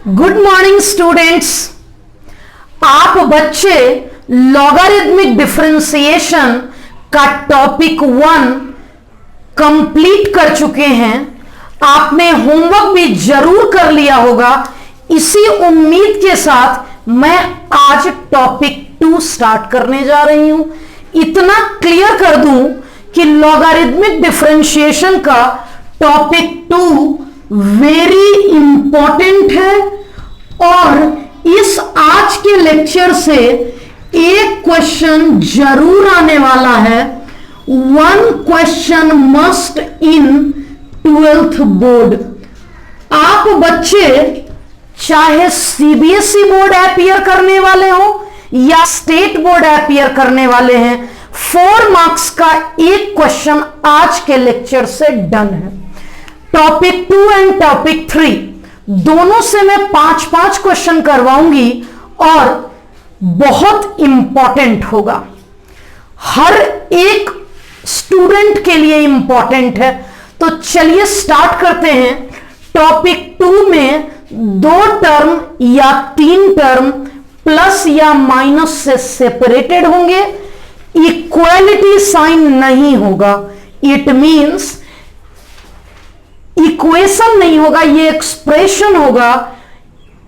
Good morning students. आप बच्चे logarithmic differentiation का टॉपिक 1 कंप्लीट कर चुके हैं। आपने होमवर्क भी जरूर कर लिया होगा। इसी उम्मीद के साथ मैं आज टॉपिक 2 स्टार्ट करने जा रही हूं। इतना क्लियर कर दूं कि लॉगरिथमिक डिफरेंशिएशन का टॉपिक 2 वेरी इंपॉर्टेंट है और इस आज के लेक्चर से एक क्वेश्चन जरूर आने वाला है। 1 question must in 12th board. आप बच्चे चाहे सीबीएसई बोर्ड अपीयर करने वाले हो या स्टेट बोर्ड अपीयर करने वाले हैं, 4 मार्क्स का एक क्वेश्चन आज के लेक्चर से डन है। टॉपिक 2 एंड टॉपिक 3 दोनों से मैं 5-5 क्वेश्चन करवाऊंगी और बहुत इंपॉर्टेंट होगा। हर एक स्टूडेंट के लिए इंपॉर्टेंट है। तो चलिए स्टार्ट करते हैं। टॉपिक 2 में 2 टर्म या 3 टर्म प्लस या माइनस से सेपरेटेड होंगे। इक्वालिटी साइन नहीं होगा। इट मींस इक्वेशन नहीं होगा, ये एक्सप्रेशन होगा।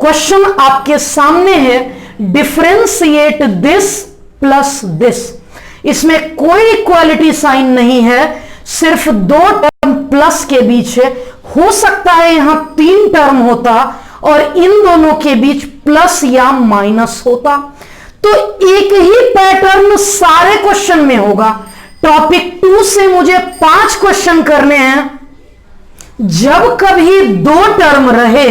क्वेश्चन आपके सामने है, डिफरेंशिएट दिस प्लस दिस। इसमें कोई इक्वालिटी साइन नहीं है, सिर्फ 2 टर्म प्लस के बीच है। हो सकता है यहां 3 टर्म होता और इन दोनों के बीच प्लस या माइनस होता। तो एक ही पैटर्न सारे क्वेश्चन में होगा। टॉपिक 2 से मुझे 5 क्वेश्चन करने हैं। जब कभी 2 टर्म रहे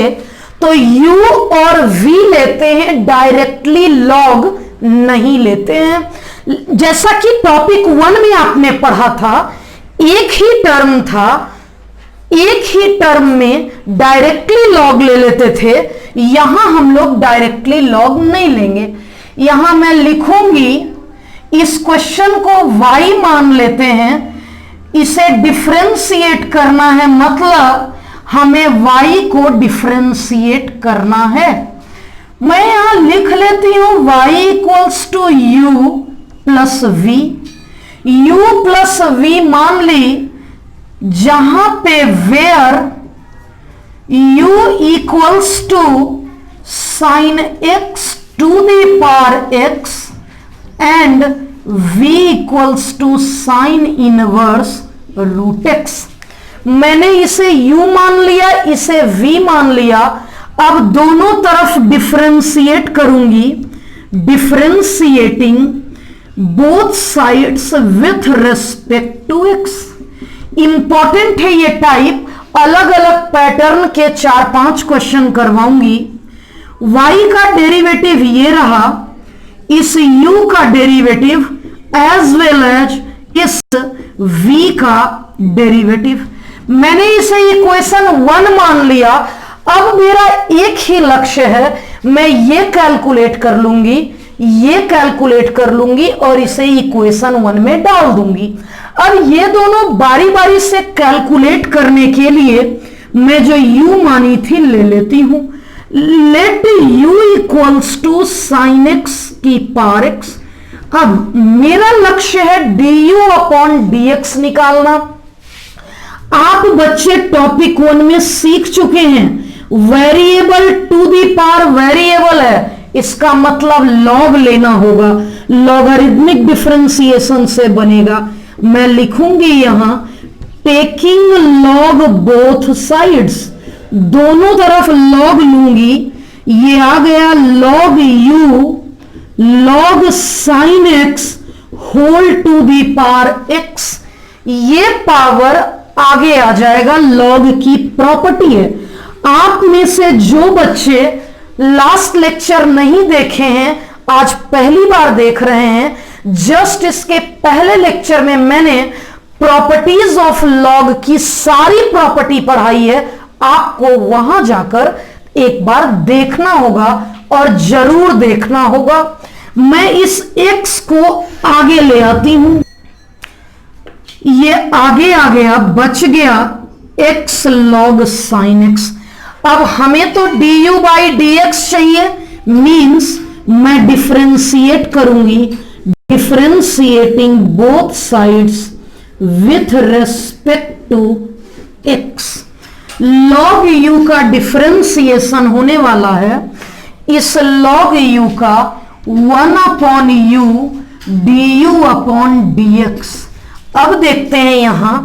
तो u और v लेते हैं, डायरेक्टली लॉग नहीं लेते हैं। जैसा कि टॉपिक 1 में आपने पढ़ा था, एक ही टर्म था, एक ही टर्म में डायरेक्टली लॉग ले लेते थे। यहां हम लोग डायरेक्टली लॉग नहीं लेंगे। यहां मैं लिखूंगी, इस क्वेश्चन को y मान लेते हैं। इसे डिफरेंशिएट करना है, मतलब हमें y को डिफरेंशिएट करना है। मैं यहां लिख लेती हूं y equals to u plus v। u plus v मान ली, जहां पे where u equals to sine x to the power x and v equals to sine inverse root x। मैंने इसे u मान लिया, इसे v मान लिया। अब दोनों तरफ डिफरेंशिएट करूंगी। Differentiating both sides with respect to x। Important है ये टाइप। अलग अलग पैटर्न के 4-5 क्वेश्चन करवाऊंगी। y का डेरिवेटिव ये रहा, इस u का डेरिवेटिव एज वेल एज इस v का डेरिवेटिव। मैंने इसे इक्वेशन 1 मान लिया। अब मेरा एक ही लक्ष्य है, मैं ये कैलकुलेट कर लूंगी, ये कैलकुलेट कर लूंगी और इसे इक्वेशन 1 में डाल दूंगी। अब ये दोनों बारी बारी से कैलकुलेट करने के लिए मैं जो u मानी थी ले लेती हूं। Let u equals to sine x की पावर x। अब मेरा लक्ष्य है du अपॉन dx निकालना। आप बच्चे टॉपिक 1 में सीख चुके हैं, variable to the power variable है, इसका मतलब लॉग लेना होगा। लॉगरिथमिक डिफरेंशिएशन से बनेगा। मैं लिखूंगी यहां, टेकिंग लॉग बोथ साइड्स, दोनों तरफ लॉग लूंगी। ये आ गया log u log sine x whole to the power x। ये पावर आगे आ जाएगा, लॉग की प्रॉपर्टी है। आप में से जो बच्चे लास्ट लेक्चर नहीं देखे हैं, आज पहली बार देख रहे हैं, जस्ट इसके पहले लेक्चर में मैंने प्रॉपर्टीज ऑफ लॉग की सारी प्रॉपर्टी पढ़ाई है। आपको वहां जाकर एक बार देखना होगा और जरूर देखना होगा। मैं इस x को आगे ले आती हूं। ये आगे आ गया, बच गया x log sin x। अब हमें तो du बाई dx चाहिए, मीन्स मैं डिफरेंशिएट करूंगी, differentiating both sides with respect to x। log u का डिफरेंशिएशन होने वाला है, इस log u का 1 upon u du upon dx। अब देखते हैं यहां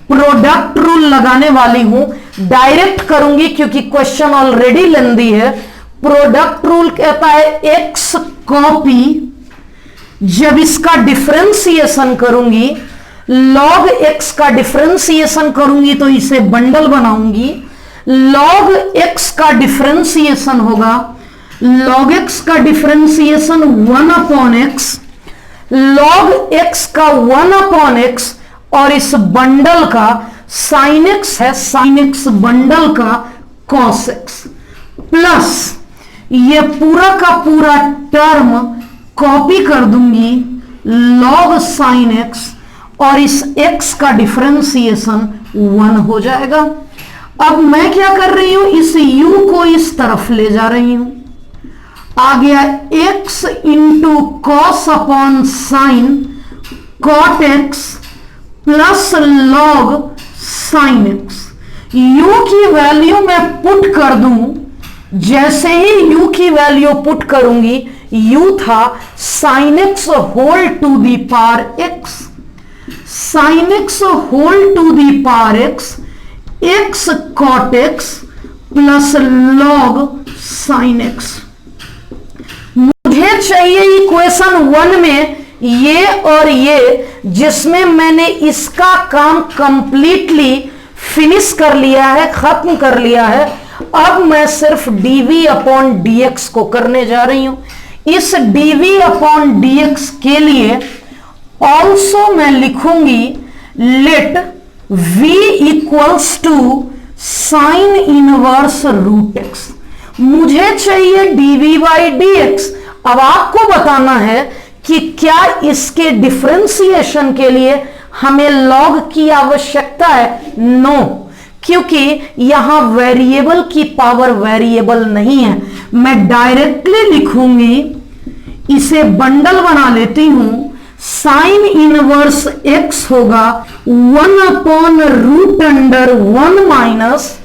प्रोडक्ट रूल लगाने वाली हूं, डायरेक्ट करूंगी क्योंकि क्वेश्चन ऑलरेडी लेंदी है। प्रोडक्ट रूल कहता है x कॉपी, जब इसका डिफरेंशिएशन करूंगी, log x का डिफरेंशिएशन करूंगी तो इसे बंडल बनाऊंगी। log x का डिफरेंशिएशन होगा, log x का differentiation 1 upon x, log x का 1 अपॉन x, और इस बंडल का sin x है, sin x बंडल का cos x, प्लस ये पूरा का पूरा टर्म कॉपी कर दूंगी log sin x, और इस x का डिफरेंशिएशन 1 हो जाएगा। अब मैं क्या कर रही हूं, इस u को इस तरफ ले जा रही हूं, आ गया x into cos upon sine cot x plus log sine x। u की वैल्यू मैं पुट कर दूं, जैसे ही u की वैल्यू पुट करूंगी, u था sine x whole to the power x, sine x whole to the power x, x cot x plus log sine x। मुझे चाहिए इक्वेशन 1 में ये और ये, जिसमें मैंने इसका काम कंप्लीटली फिनिश कर लिया है, खत्म कर लिया है। अब मैं सिर्फ dv अपॉन dx को करने जा रही हूं। इस dv अपॉन dx के लिए ऑल्सो मैं लिखूंगी let v equals to sine inverse root x। मुझे चाहिए dv बाई dx। अब आपको बताना है कि क्या इसके डिफरेंशिएशन के लिए हमें log की आवश्यकता है? नो, क्योंकि यहां वेरिएबल की पावर वेरिएबल नहीं है। मैं डायरेक्टली लिखूंगी, इसे बंडल बना लेती हूं, साइन इनवर्स x होगा 1 अपॉन रूट अंडर 1 माइनस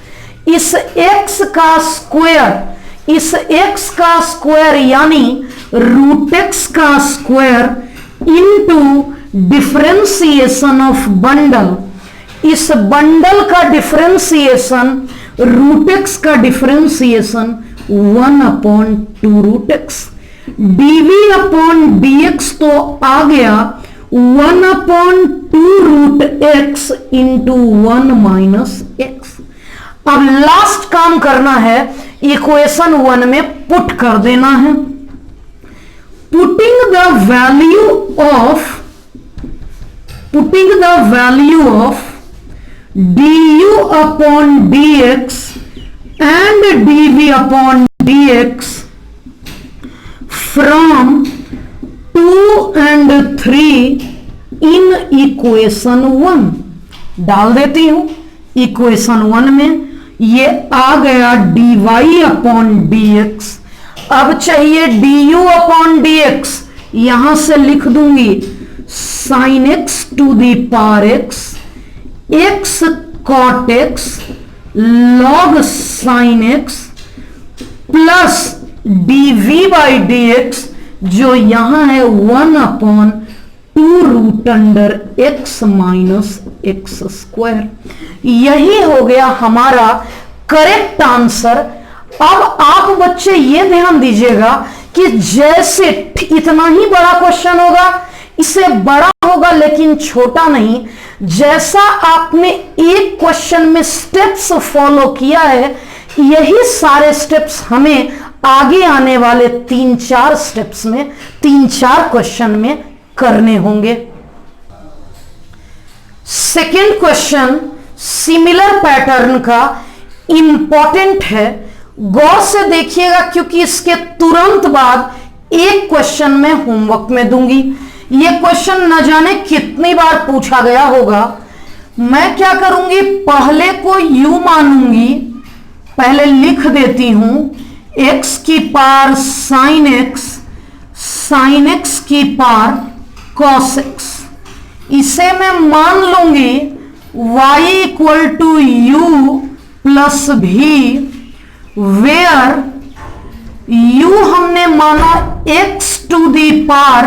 इस x का स्क्वायर, इस x का स्क्वायर यानी रूट x का square into differentiation of bundle, इस बंडल का डिफरेंशिएशन रूट x का differentiation 1 upon 2 root x। dv upon dx तो आ गया 1 upon 2 root x into 1 minus x। अब लास्ट काम करना है, इक्वेशन 1 में पुट कर देना है। Putting the value of du upon dx and dv upon dx from 2 and 3 in equation 1 डाल देती हूं। इक्वेशन 1 में ये आ गया dy अपॉन dx। अब चाहिए du अपॉन dx, यहां से लिख दूंगी sin x to the power x, x cot x log sin x plus dv by dx, जो यहां है 1 upon 2 root under x minus x square. यही हो गया हमारा करेक्ट आंसर। अब आप बच्चे ये ध्यान दीजिएगा कि जैसे इतना ही बड़ा क्वेश्चन होगा, इससे बड़ा होगा लेकिन छोटा नहीं। जैसा आपने एक क्वेश्चन में स्टेप्स फॉलो किया है, यही सारे स्टेप्स हमें आगे आने वाले 3-4 स्टेप्स में, 3-4 क्वेश्चन में करने होंगे। सेकेंड क्वेश्चन सिमिलर पैटर्न का इंपॉर्टेंट है, गौर से देखिएगा क्योंकि इसके तुरंत बाद एक क्वेश्चन मैं होमवर्क में दूंगी। यह क्वेश्चन न जाने कितनी बार पूछा गया होगा। मैं क्या करूंगी, पहले को u मानूंगी पहले लिख देती हूं x की पावर साइन x की पावर कॉस x। इसे मैं मान लूंगी y equal to u plus भी, वेयर u हमने माना x to the power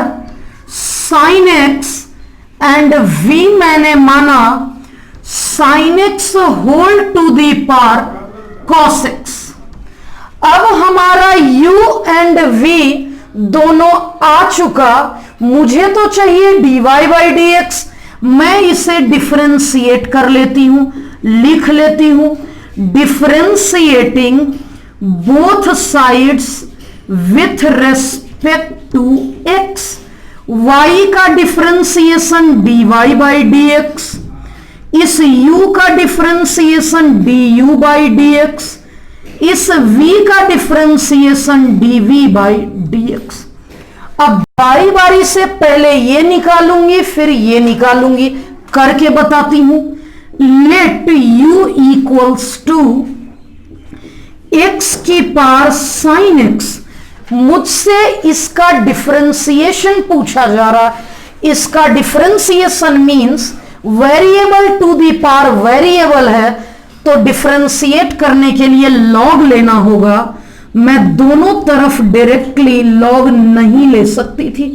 sine x and v मैंने माना sine x whole to the power cos x। अब हमारा u एंड v दोनों आ चुका, मुझे तो चाहिए dy बाई डी एक्स। मैं इसे डिफरेंशिएट कर लेती हूं, लिख लेती हूं differentiating both sides with respect to x। y का differentiation dy by d x, इस u का differentiation du by d x, इस v का डिफरेंशिएशन dv बाई dx। अब बारी बारी से पहले ये निकालूंगी फिर ये निकालूंगी, करके बताती हूं। Let u equals to x की पावर साइन x। मुझसे इसका डिफरेंशिएशन पूछा जा रहा है। इसका differentiation means variable to the power variable है, तो डिफरेंशिएट करने के लिए लॉग लेना होगा। मैं दोनों तरफ डायरेक्टली लॉग नहीं ले सकती थी।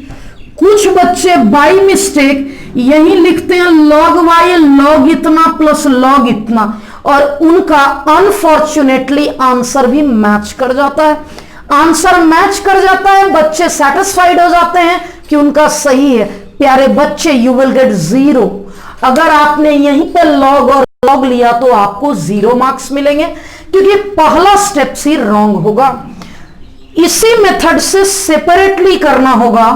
कुछ बच्चे बाय मिस्टेक यही लिखते हैं लॉग वाई लॉग इतना प्लस लॉग इतना, और उनका अनफॉर्चुनेटली आंसर भी मैच कर जाता है। आंसर मैच कर जाता है, बच्चे सेटिस्फाइड हो जाते हैं कि उनका सही है। प्यारे बच्चे, यू विल गेट 0। अगर आपने यहीं पे लॉग और लॉग लिया तो आपको 0 मार्क्स मिलेंगे, क्योंकि पहला स्टेप ही रॉन्ग होगा। इसी मेथड से सेपरेटली करना होगा।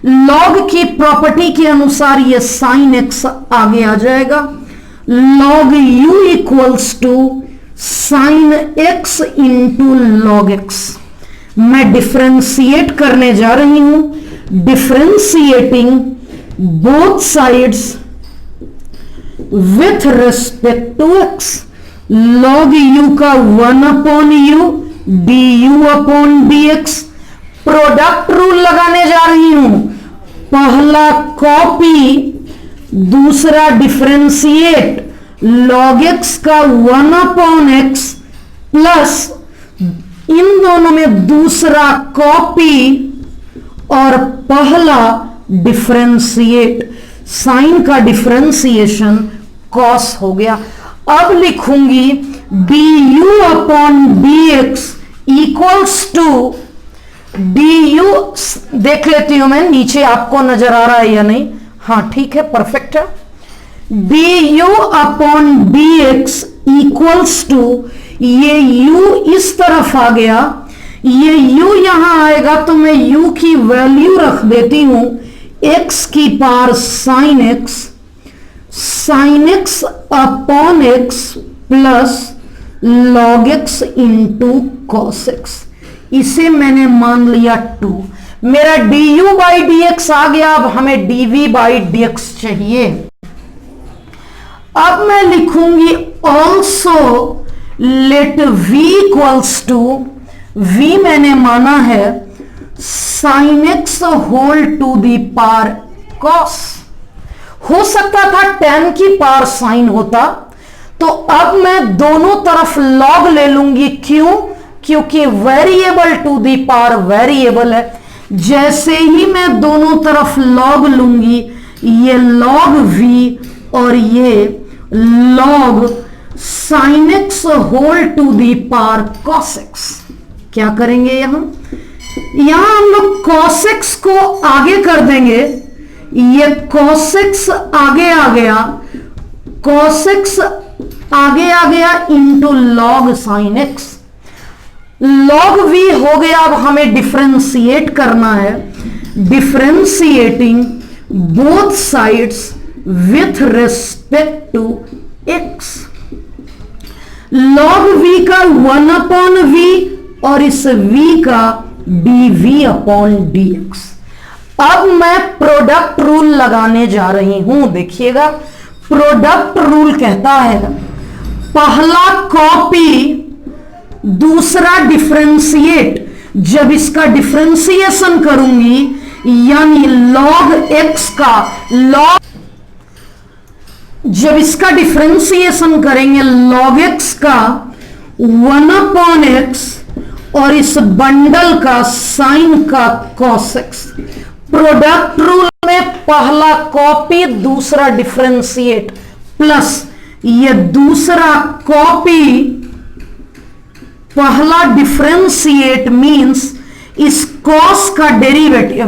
लॉग की प्रॉपर्टी के अनुसार ये साइन x आगे आ जाएगा। Log u equals to sine x into log x। मैं डिफरेंशिएट करने जा रही हूं, differentiating both sides with respect to x। Log u का 1 upon u du upon dx। Product rule लगाने जा रही हूं। पहला कॉपी, दूसरा डिफरेंशिएट। लॉग x का 1 अपॉन x प्लस इन दोनों में दूसरा कॉपी और पहला डिफरेंशिएट। साइन का डिफरेंशिएशन कॉस हो गया। अब लिखूंगी du upon dx equals to du। देख लेती हूं मैं नीचे आपको नजर आ रहा है या नहीं। हाँ ठीक है, परफेक्ट है। du upon dx equals to, ये u इस तरफ आ गया, ये u यहां आएगा तो मैं u की वैल्यू रख देती हूं x की power sine x, sine x upon x plus log x into cos x। इसे मैंने मान लिया 2। मेरा du बाई डी एक्स आ गया। अब हमें dv बाई dx चाहिए। अब मैं लिखूंगी also let v equals to, v मैंने माना है sine x whole to the power cos. हो सकता था tan की पावर साइन होता, तो अब मैं दोनों तरफ लॉग ले लूंगी। क्यों? क्योंकि variable to the power variable है। जैसे ही मैं दोनों तरफ लॉग लूंगी, ये लॉग v और ये log sine x whole to the power cos x। क्या करेंगे यहां हम लोग cos x को आगे कर देंगे। ये cos x आगे आ गया, cos x आगे आ गया into log sine x। Log v हो गया। अब हमें डिफरेंशिएट करना है। Differentiating both sides with respect to x। Log v का 1 अपॉन v और इस v का dv अपॉन dx। अब मैं प्रोडक्ट रूल लगाने जा रही हूं। देखिएगा, प्रोडक्ट रूल कहता है पहला कॉपी दूसरा डिफरेंशिएट, जब इसका डिफरेंशिएशन करूंगी यानी log x का log, जब इसका डिफरेंशिएशन करेंगे log x का 1/x और इस बंडल का साइन का cos x, प्रोडक्ट रूल में पहला कॉपी दूसरा डिफरेंशिएट, प्लस ये दूसरा कॉपी पहला डिफरेंशिएट मींस इस cos का डेरिवेटिव,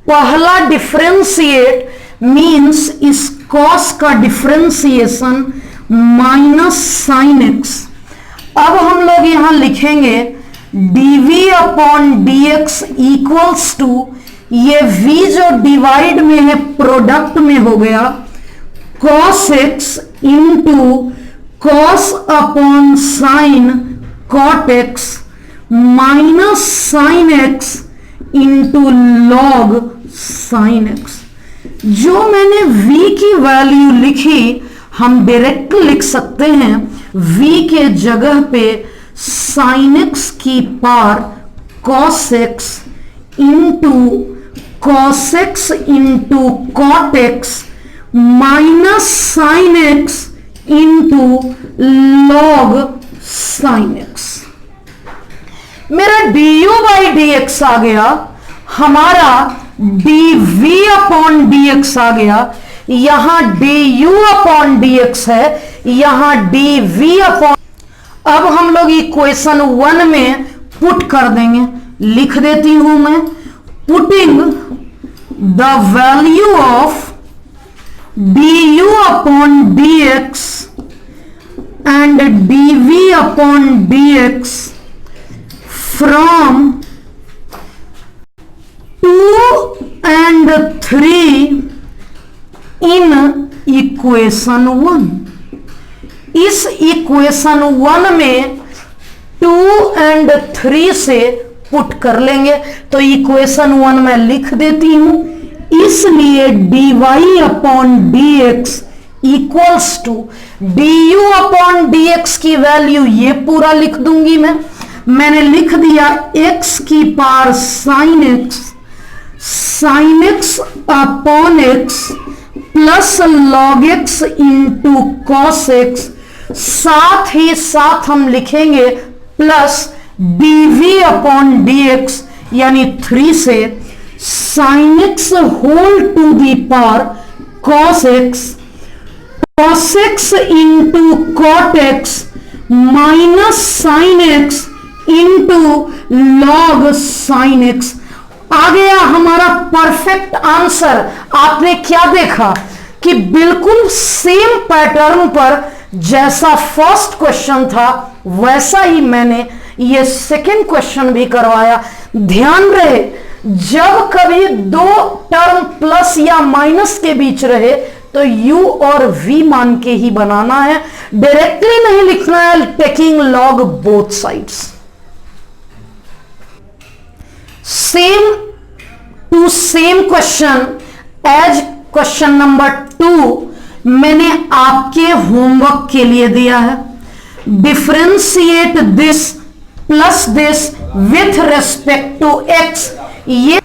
पहला डिफरेंशिएट मींस इस cos का डिफरेंशिएशन माइनस साइन x। अब हम लोग यहां लिखेंगे dv upon dx equals to, ये v जो डिवाइड में है प्रोडक्ट में हो गया cos x into cos upon sine cot x minus sine x into log sine x। जो मैंने v की वैल्यू लिखी हम डायरेक्ट लिख सकते हैं, v के जगह पे साइन x की power cos x into cos x into cot x minus sine x into log sine x। मेरा du बाई dx आ गया, हमारा dv अपॉन dx आ गया, यहां du अपॉन dx है, यहां dv अपॉन, अब हम लोग इक्वेशन 1 में पुट कर देंगे, लिख देती हूं मैं, putting the value of du upon dx and dv upon dx from 2 and 3 in equation 1। इस इक्वेशन 1 में 2 and 3 से पुट कर लेंगे, तो इक्वेशन 1 में लिख देती हूं, इसलिए dy upon dx equals to du upon dx की वैल्यू ये पूरा लिख दूंगी मैंने लिख दिया x की power sine x upon x plus log x into cos x, साथ ही साथ हम लिखेंगे प्लस dv अपॉन dx यानी 3 से sine x whole to the power cos x into cot x minus sine x into log sine x। आ गया हमारा perfect answer. आपने क्या देखा कि बिल्कुल सेम पैटर्न पर जैसा फर्स्ट क्वेश्चन था वैसा ही मैंने ये सेकंड क्वेश्चन भी करवाया। ध्यान रहे, जब कभी दो टर्म प्लस या माइनस के बीच रहे तो u और v मान के ही बनाना है, डायरेक्टली नहीं लिखना है, taking log both sides. Same to same question as question number 2 मैंने आपके होमवर्क के लिए दिया है। Differentiate this plus this with respect to x। ये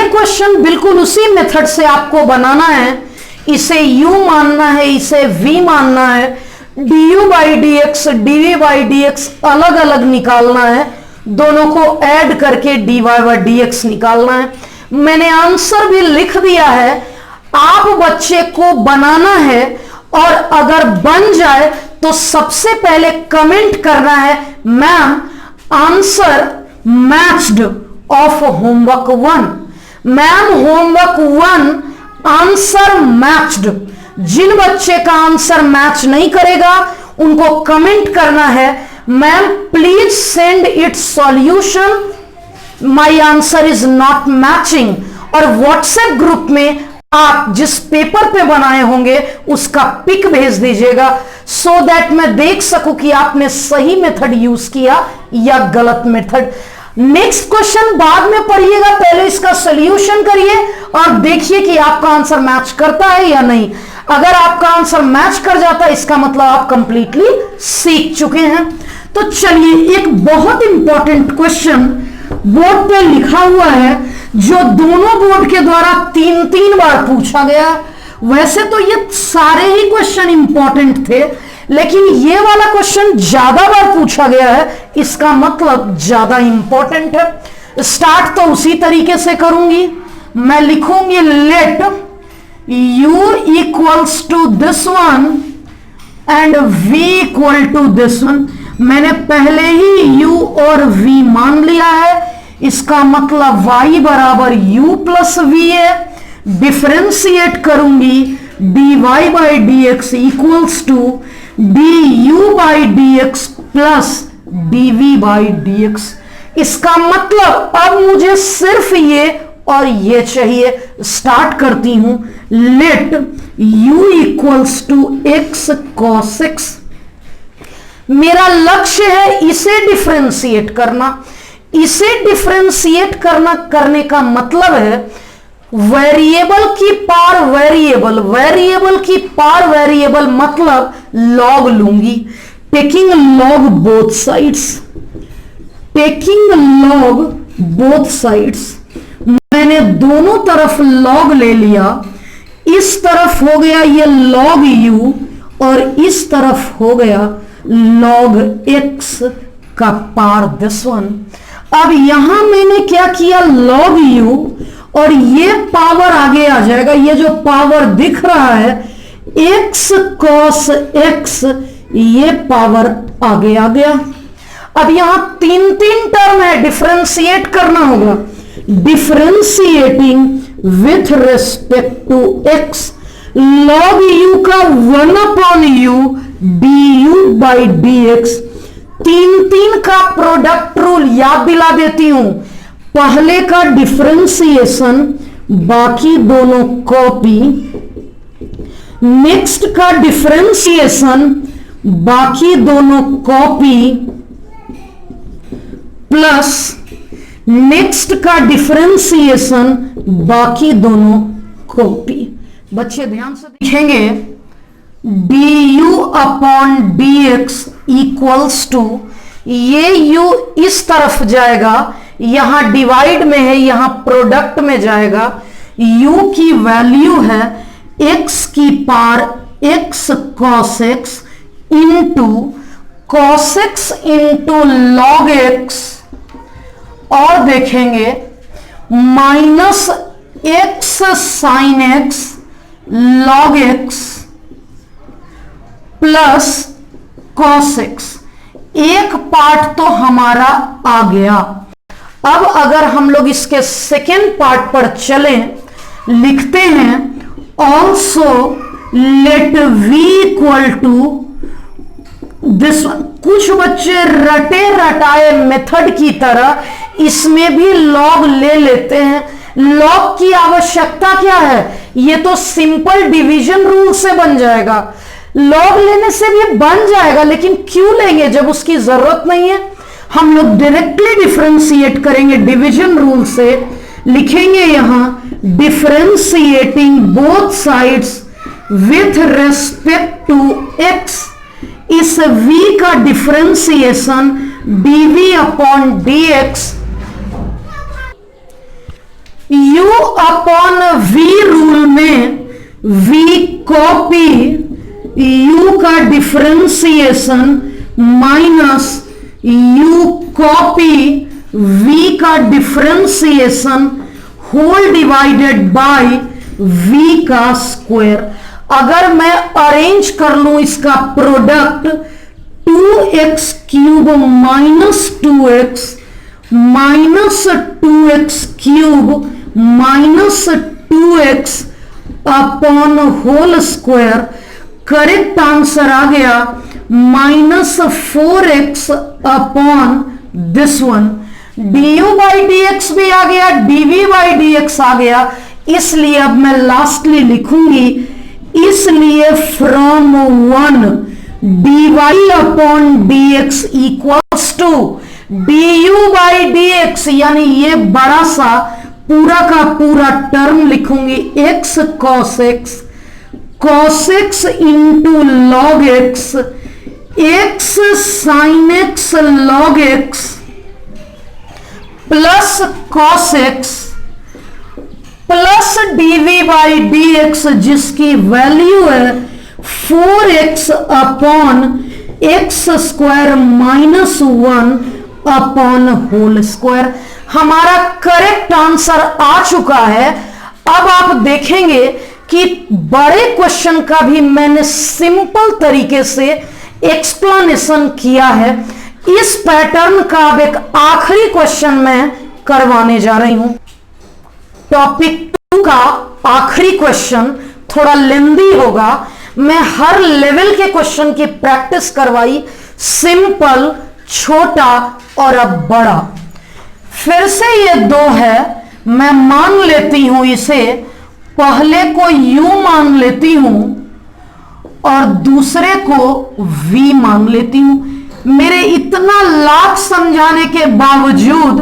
क्वेश्चन बिल्कुल उसी मेथड से आपको बनाना है। इसे u मानना है, इसे v मानना है, du by d x dv by d x अलग अलग निकालना है, दोनों को ऐड करके dy बाई डी एक्स निकालना है। मैंने आंसर भी लिख दिया है, आप बच्चे को बनाना है और अगर बन जाए तो सबसे पहले कमेंट करना है ma'am answer matched of homework 1। Ma'am homework 1 answer matched. जिन बच्चे का आंसर मैच नहीं करेगा उनको कमेंट करना है ma'am please send it solution, my answer is not matching. और व्हाट्सएप ग्रुप में आप जिस पेपर पे बनाए होंगे उसका पिक भेज दीजिएगा सो दैट मैं देख सकूं कि आपने सही मेथड यूज किया या गलत मेथड। नेक्स्ट क्वेश्चन बाद में पढ़िएगा, पहले इसका सॉल्यूशन करिए और देखिए कि आपका आंसर मैच करता है या नहीं। अगर आपका आंसर मैच कर जाता है इसका मतलब आप कंप्लीटली सीख चुके हैं। तो चलिए एक बहुत इंपॉर्टेंट क्वेश्चन बोर्ड पे लिखा हुआ है, जो दोनों बोर्ड के द्वारा 3 बार पूछा गया। वैसे तो ये सारे ही क्वेश्चन इंपॉर्टेंट थे, लेकिन ये वाला क्वेश्चन ज्यादा बार पूछा गया है, इसका मतलब ज्यादा इंपॉर्टेंट है। स्टार्ट तो उसी तरीके से करूंगी, मैं लिखूंगी let u equals to this one and v equal to this one. मैंने पहले ही u और v मान लिया है, इसका मतलब y बराबर u प्लस v है। डिफरेंशिएट करूंगी dy by d x equals to du by d x plus dv by d x. इसका मतलब अब मुझे सिर्फ ये और ये चाहिए। स्टार्ट करती हूं, let u equals to x cos x। मेरा लक्ष्य है इसे डिफरेंशिएट करना। इसे डिफरेंशिएट करने का मतलब है वेरिएबल की पार वेरिएबल, वेरिएबल की पार वेरिएबल मतलब लॉग लूंगी। Taking log both sides, taking log both sides. मैंने दोनों तरफ लॉग ले लिया। इस तरफ हो गया ये लॉग u और इस तरफ हो गया log x का पार दिस वन। अब यहां मैंने क्या किया, log u और ये पावर आगे आ जाएगा। ये जो पावर दिख रहा है x cos x, ये पावर आगे आ गया। अब यहां 3 टर्म है, डिफरेंशिएट करना होगा। Differentiating with respect to x, log u का 1 upon u du by dx। 3 का प्रोडक्ट रूल याद दिला देती हूं। पहले का डिफरेंशिएशन, बाकी दोनों कॉपी। नेक्स्ट का डिफरेंशिएशन, बाकी दोनों कॉपी, प्लस नेक्स्ट का डिफरेंशिएशन, बाकी दोनों कॉपी। बच्चे ध्यान से देखेंगे, du upon dx equals to, ये u इस तरफ जाएगा, यहां डिवाइड में है, यहां प्रोडक्ट में जाएगा। u की वैल्यू है x की पार x cos x into cos x into log x, और देखेंगे minus x sin x log x plus cos x। एक पार्ट तो हमारा आ गया। अब अगर हम लोग इसके सेकेंड पार्ट पर चलें, लिखते हैं also let v equal to this one. कुछ बच्चे रटे रटाए मेथड की तरह इसमें भी लॉग ले लेते हैं। लॉग की आवश्यकता क्या है, ये तो सिंपल डिवीजन रूल से बन जाएगा। लॉग लेने से भी बन जाएगा, लेकिन क्यों लेंगे जब उसकी जरूरत नहीं है। हम लोग डायरेक्टली डिफरेंशिएट करेंगे डिवीजन रूल से। लिखेंगे यहां differentiating both sides with respect to x। इस v का differentiation dv upon dx, u upon v rule में v कॉपी u का differentiation minus u copy v का differentiation whole divided by v का square. अगर मैं अरेंज कर लूं इसका product, 2x cube minus 2x minus 2x cube minus 2x upon whole square, correct answer आ गया minus 4x upon this one. du by d x भी आ गया, dv बाई डी एक्स आ गया। इसलिए अब मैं लास्टली लिखूंगी, इसलिए from 1 dy upon d x equals to du by d x, यानी ये बड़ा सा पूरा का पूरा टर्म लिखूंगी x cos x into log x x sine x log x plus cos x plus d v by d x, जिसकी वैल्यू है 4x upon x square minus 1 upon whole square. हमारा करेक्ट आंसर आ चुका है। अब आप देखेंगे कि बड़े क्वेश्चन का भी मैंने सिंपल तरीके से एक्सप्लेनेशन किया है। इस पैटर्न का अब एक आखिरी क्वेश्चन मैं करवाने जा रही हूं। टॉपिक 2 का आखिरी क्वेश्चन थोड़ा लेंदी होगा। मैं हर लेवल के क्वेश्चन की प्रैक्टिस करवाई, सिंपल, छोटा और अब बड़ा। फिर से ये 2 है, मैं मान लेती हूं इसे, पहले को u मान लेती हूं और दूसरे को v मान लेती हूं। मेरे इतना लाख समझाने के बावजूद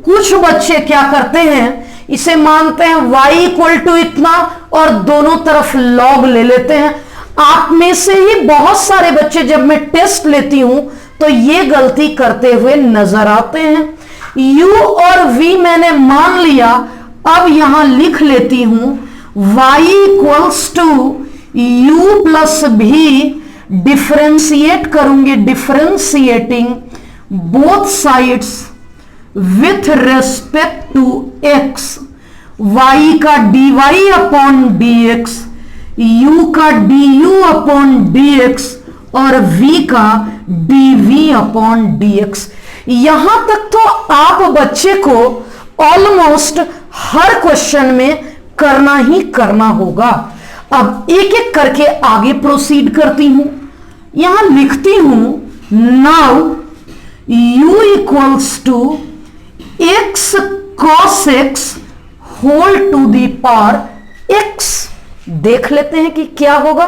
कुछ बच्चे क्या करते हैं, इसे मानते हैं y इक्वल टू इतना और दोनों तरफ log ले लेते हैं। आप में से ही बहुत सारे बच्चे जब मैं टेस्ट लेती हूं तो ये गलती करते हुए नजर आते हैं। u और v मैंने मान लिया, अब यहां लिख लेती हूं y equals to u plus v, differentiate करूंगी, differentiating both sides with respect to x, y का dy अपॉन dx, u का du अपॉन dx और v का dv अपॉन dx। यहां तक तो आप बच्चे को ऑलमोस्ट हर क्वेश्चन में करना ही करना होगा। अब एक एक करके आगे प्रोसीड करती हूं। यहां लिखती हूं now u equals to x cos x whole to the power x। देख लेते हैं कि क्या होगा।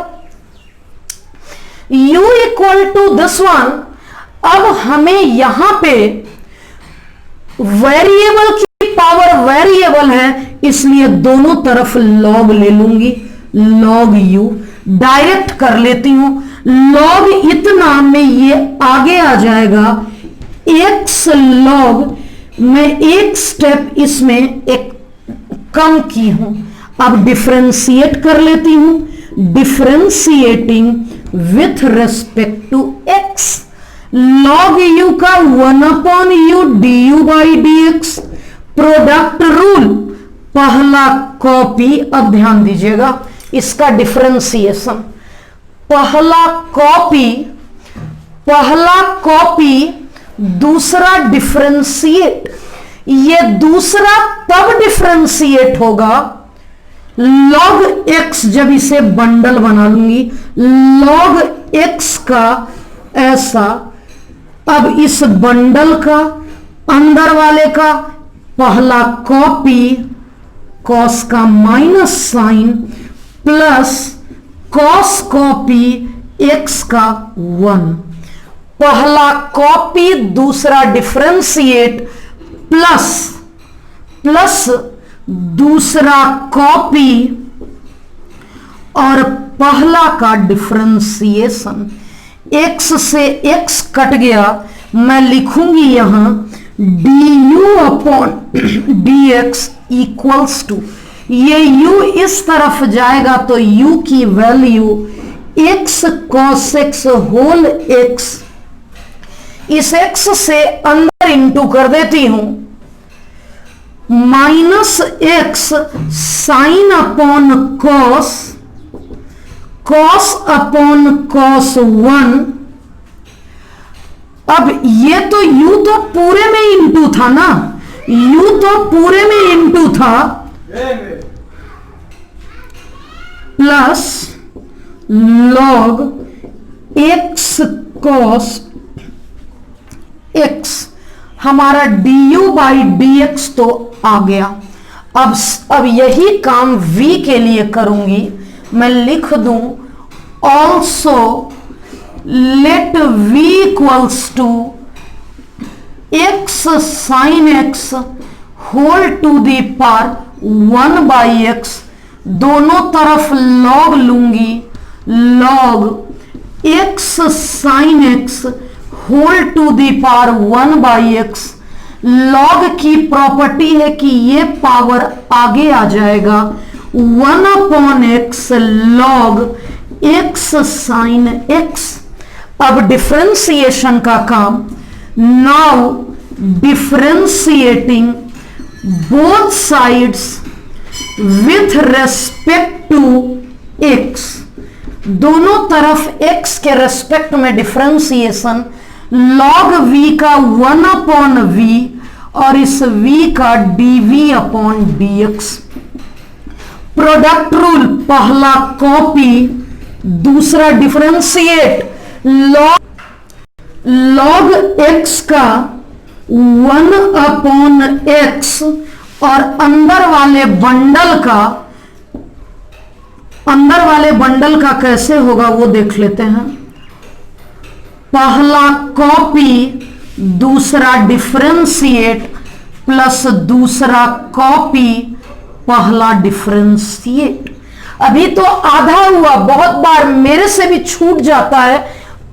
u equal to this one. अब हमें यहां पे वेरिएबल की पावर वेरिएबल है, इसलिए दोनों तरफ log ले लूंगी, log u डायरेक्ट कर लेती हूं। log इतना में ये आगे आ जाएगा x log, मैं एक स्टेप इसमें एक कम की हूं। अब डिफरेंशिएट कर लेती हूं, differentiating with respect to x, log u का 1 upon u du by dx, product rule पहला कॉपी। अब ध्यान दीजिएगा इसका डिफरेंशिएशन, पहला कॉपी दूसरा डिफरेंशिएट। ये दूसरा तब डिफरेंशिएट होगा log x, जब इसे बंडल बना लूंगी log x का ऐसा। अब इस बंडल का अंदर वाले का पहला कॉपी cos का minus sine plus cos copy x का 1, पहला कॉपी दूसरा डिफरेंशिएट प्लस दूसरा कॉपी और पहला का डिफरेंशिएशन। x से x कट गया, मैं लिखूंगी यहां du upon dx equals to, ये u इस तरफ जाएगा तो u की value x cos x whole x, इस x से अंदर इंटू कर देती हूं, minus x sine upon cos upon cos 1। अब ये तो u तो पूरे में इंटू था ना, u तो पूरे में इंटू था, plus log x cos x, हमारा du बाई dx तो आ गया। अब यही काम v के लिए करूंगी, मैं लिख दूं also let v equals to x sine x whole to the power 1 by x, दोनों तरफ log लूंगी, log x sine x whole to the power 1/x। Log की प्रॉपर्टी है कि ये पावर आगे आ जाएगा 1/x log x sine x. अब डिफरेंशिएशन का काम, now differentiating both sides with respect to x। दोनों तरफ x के रेस्पेक्ट में डिफरेंशिएशन, log v का 1/v और इस v का dv/dx। प्रोडक्ट रूल, पहला कॉपी, दूसरा डिफरेंशिएट। log x का 1/x और अंदर वाले बंडल का कैसे होगा वो देख लेते हैं। पहला कॉपी, दूसरा डिफरेंशिएट, प्लस दूसरा कॉपी, पहला डिफरेंशिएट। अभी तो आधा हुआ, बहुत बार मेरे से भी छूट जाता है।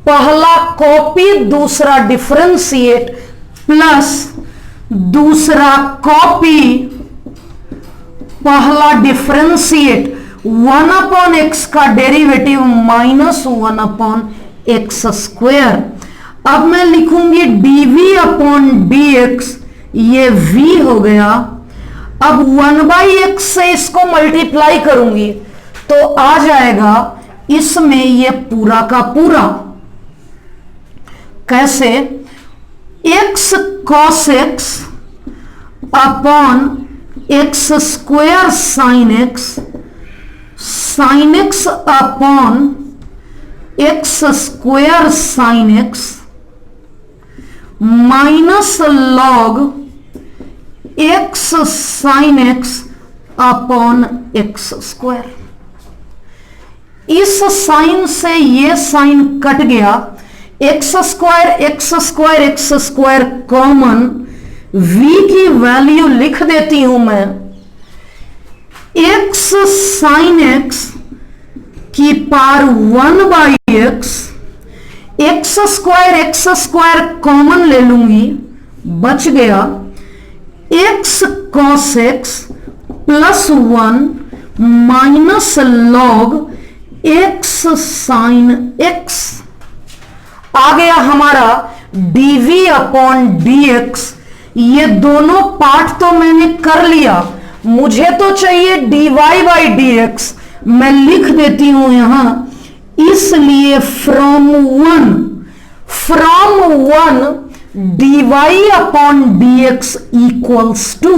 पहला कॉपी, दूसरा डिफरेंशिएट, प्लस दूसरा कॉपी, पहला डिफरेंशिएट। 1/x का डेरिवेटिव -1/x स्क्वायर। अब मैं लिखूंगी dv/dx, ये v हो गया। अब 1/x से इसको मल्टीप्लाई करूंगी तो आ जाएगा इसमें ये पूरा का पूरा। कैसे? x cos x upon x square sine x, sine x upon x square sine x, minus log x sine x upon x square. इस साइन से ये साइन कट गया, एक्स स्क्वायर कॉमन, v की वैल्यू लिख देती हूं मैं, x साइन x की power 1/x, x square common ले लूंगी, बच गया x cos x plus 1 minus log x sine x। आ गया हमारा dv/dx। ये दोनों पार्ट तो मैंने कर लिया, मुझे तो चाहिए dy/dx। मैं लिख देती हूं यहां, इसलिए from 1 dy/dx equals to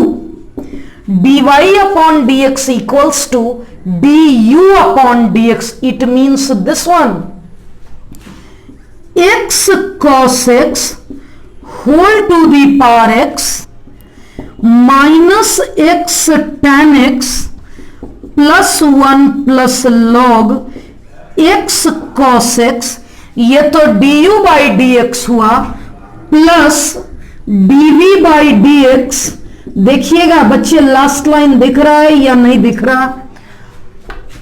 du/dx। It means this one, x cos x whole to the power x minus x tan x plus 1 plus log x cos x, ये तो du/dx हुआ, प्लस dv/dx। देखिएगा बच्चे, लास्ट लाइन दिख रहा है या नहीं दिख रहा,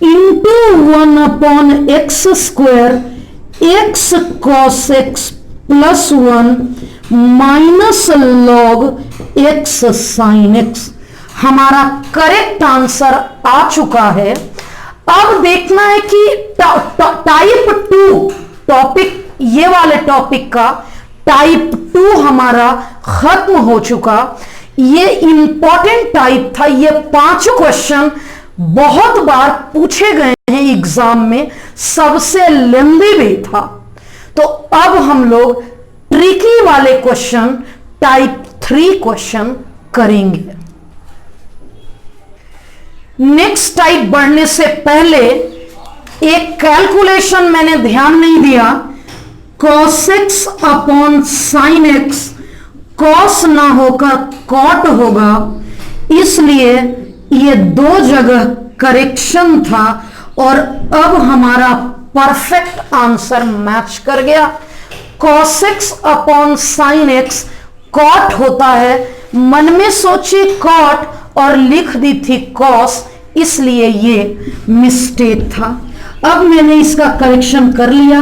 into 1/x square x cos x plus 1 minus log x sine x। हमारा करेक्ट आंसर आ चुका है। अब देखना है कि टाइप 2 टॉपिक, ये वाले टॉपिक का टाइप 2 हमारा खत्म हो चुका। ये इंपॉर्टेंट टाइप था, ये 5 क्वेश्चन बहुत बार पूछे गए हैं एग्जाम में, सबसे लेंदी भी था। तो अब हम लोग ट्रिकी वाले क्वेश्चन, टाइप 3 क्वेश्चन करेंगे। नेक्स्ट टाइप बढ़ने से पहले एक कैलकुलेशन मैंने ध्यान नहीं दिया, cos x upon sine x, cos ना होकर cot होगा, इसलिए ये 2 जगह करेक्शन था और अब हमारा परफेक्ट आंसर मैच कर गया। cos x upon sine x cot होता है, मन में सोची cot और लिख दी थी cos, इसलिए ये मिस्टेक था। अब मैंने इसका करेक्शन कर लिया।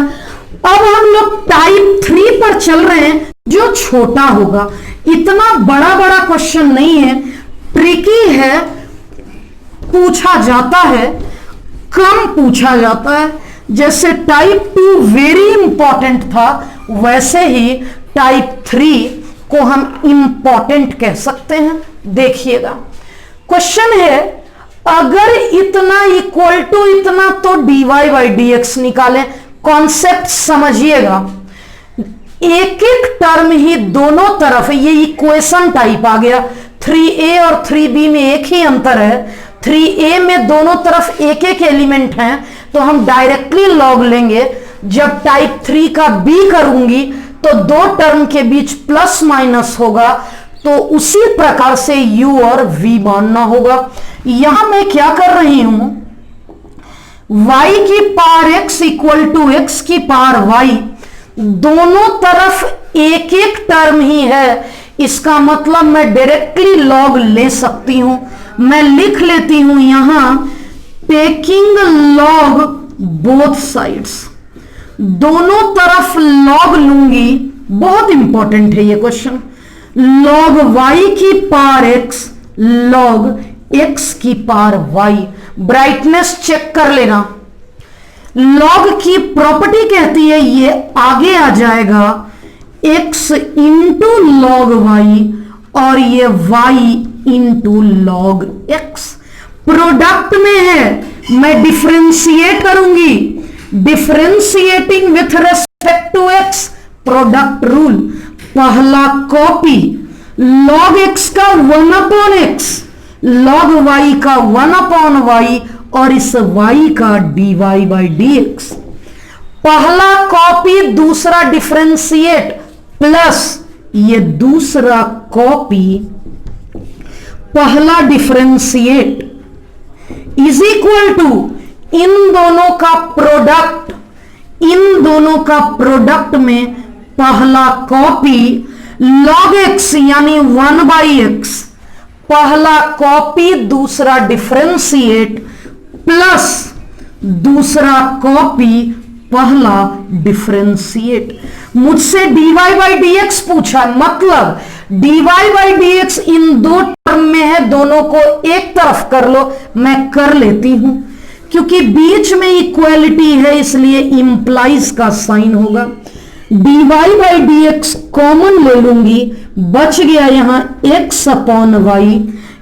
अब हम लोग टाइप 3 पर चल रहे हैं, जो छोटा होगा। इतना बड़ा बड़ा क्वेश्चन नहीं है, ट्रिकी है, पूछा जाता है, कम पूछा जाता है। जैसे टाइप 2 वेरी इंपॉर्टेंट था, वैसे ही टाइप 3 को हम इंपॉर्टेंट कह सकते हैं। देखिएगा, क्वेश्चन है अगर इतना इक्वल टू इतना तो dy बाई dx निकालें। कॉन्सेप्ट समझिएगा, एक एक टर्म ही दोनों तरफ, ये इक्वेशन टाइप आ गया। 3a और 3b में एक ही अंतर है, 3a में दोनों तरफ एक एक एलिमेंट हैं, तो हम डायरेक्टली लॉग लेंगे। जब टाइप 3 का b करूंगी तो दो टर्म के बीच प्लस माइनस होगा, तो उसी प्रकार से u और v मानना होगा। यहां मैं क्या कर रही हूं, y की power x equal to x की पावर y, दोनों तरफ एक एक टर्म ही है। इसका मतलब मैं डायरेक्टली लॉग ले सकती हूं। मैं लिख लेती हूं यहां टेकिंग लॉग बोथ साइड्स, दोनों तरफ लॉग लूंगी। बहुत इंपॉर्टेंट है ये क्वेश्चन। लॉग y की पावर x, लॉग x की पावर y। ब्राइटनेस चेक कर लेना। लॉग की प्रॉपर्टी कहती है ये आगे आ जाएगा x इंटू लॉग y और ये y into log x। Product में है, मैं डिफरेंशिएट करूंगी, differentiating with respect to x, product rule. पहला कॉपी, लॉग x का 1 अपॉन x, लॉग y का 1 अपॉन y और इस y का dy बाई dx। पहला कॉपी, दूसरा डिफरेंशिएट, प्लस ये दूसरा कॉपी, पहला डिफरेंशिएट इज इक्वल टू इन दोनों का प्रोडक्ट, इन दोनों का प्रोडक्ट में पहला कॉपी log x यानी 1 बाई x, पहला कॉपी दूसरा डिफरेंशिएट प्लस दूसरा कॉपी पहला डिफरेंशिएट। मुझसे dy बाई dx पूछा, मतलब dy बाई dx इन दो टर्म में है, दोनों को एक तरफ कर लो। मैं कर लेती हूं, क्योंकि बीच में इक्वालिटी है इसलिए इंप्लाइज का साइन होगा। dy बाई dx कॉमन ले लूंगी, बच गया यहां x अपॉन y,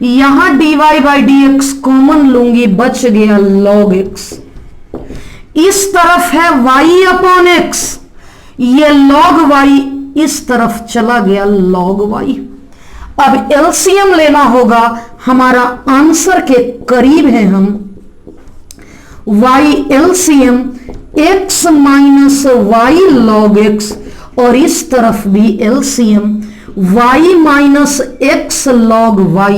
यहां dy बाई dx कॉमन लूंगी, बच गया log x। इस तरफ है y अपॉन x, ये log y इस तरफ चला गया log y। अब एलसीएम लेना होगा, हमारा आंसर के करीब है हम। y LCM x minus y log x, और इस तरफ भी LCM y minus x log y।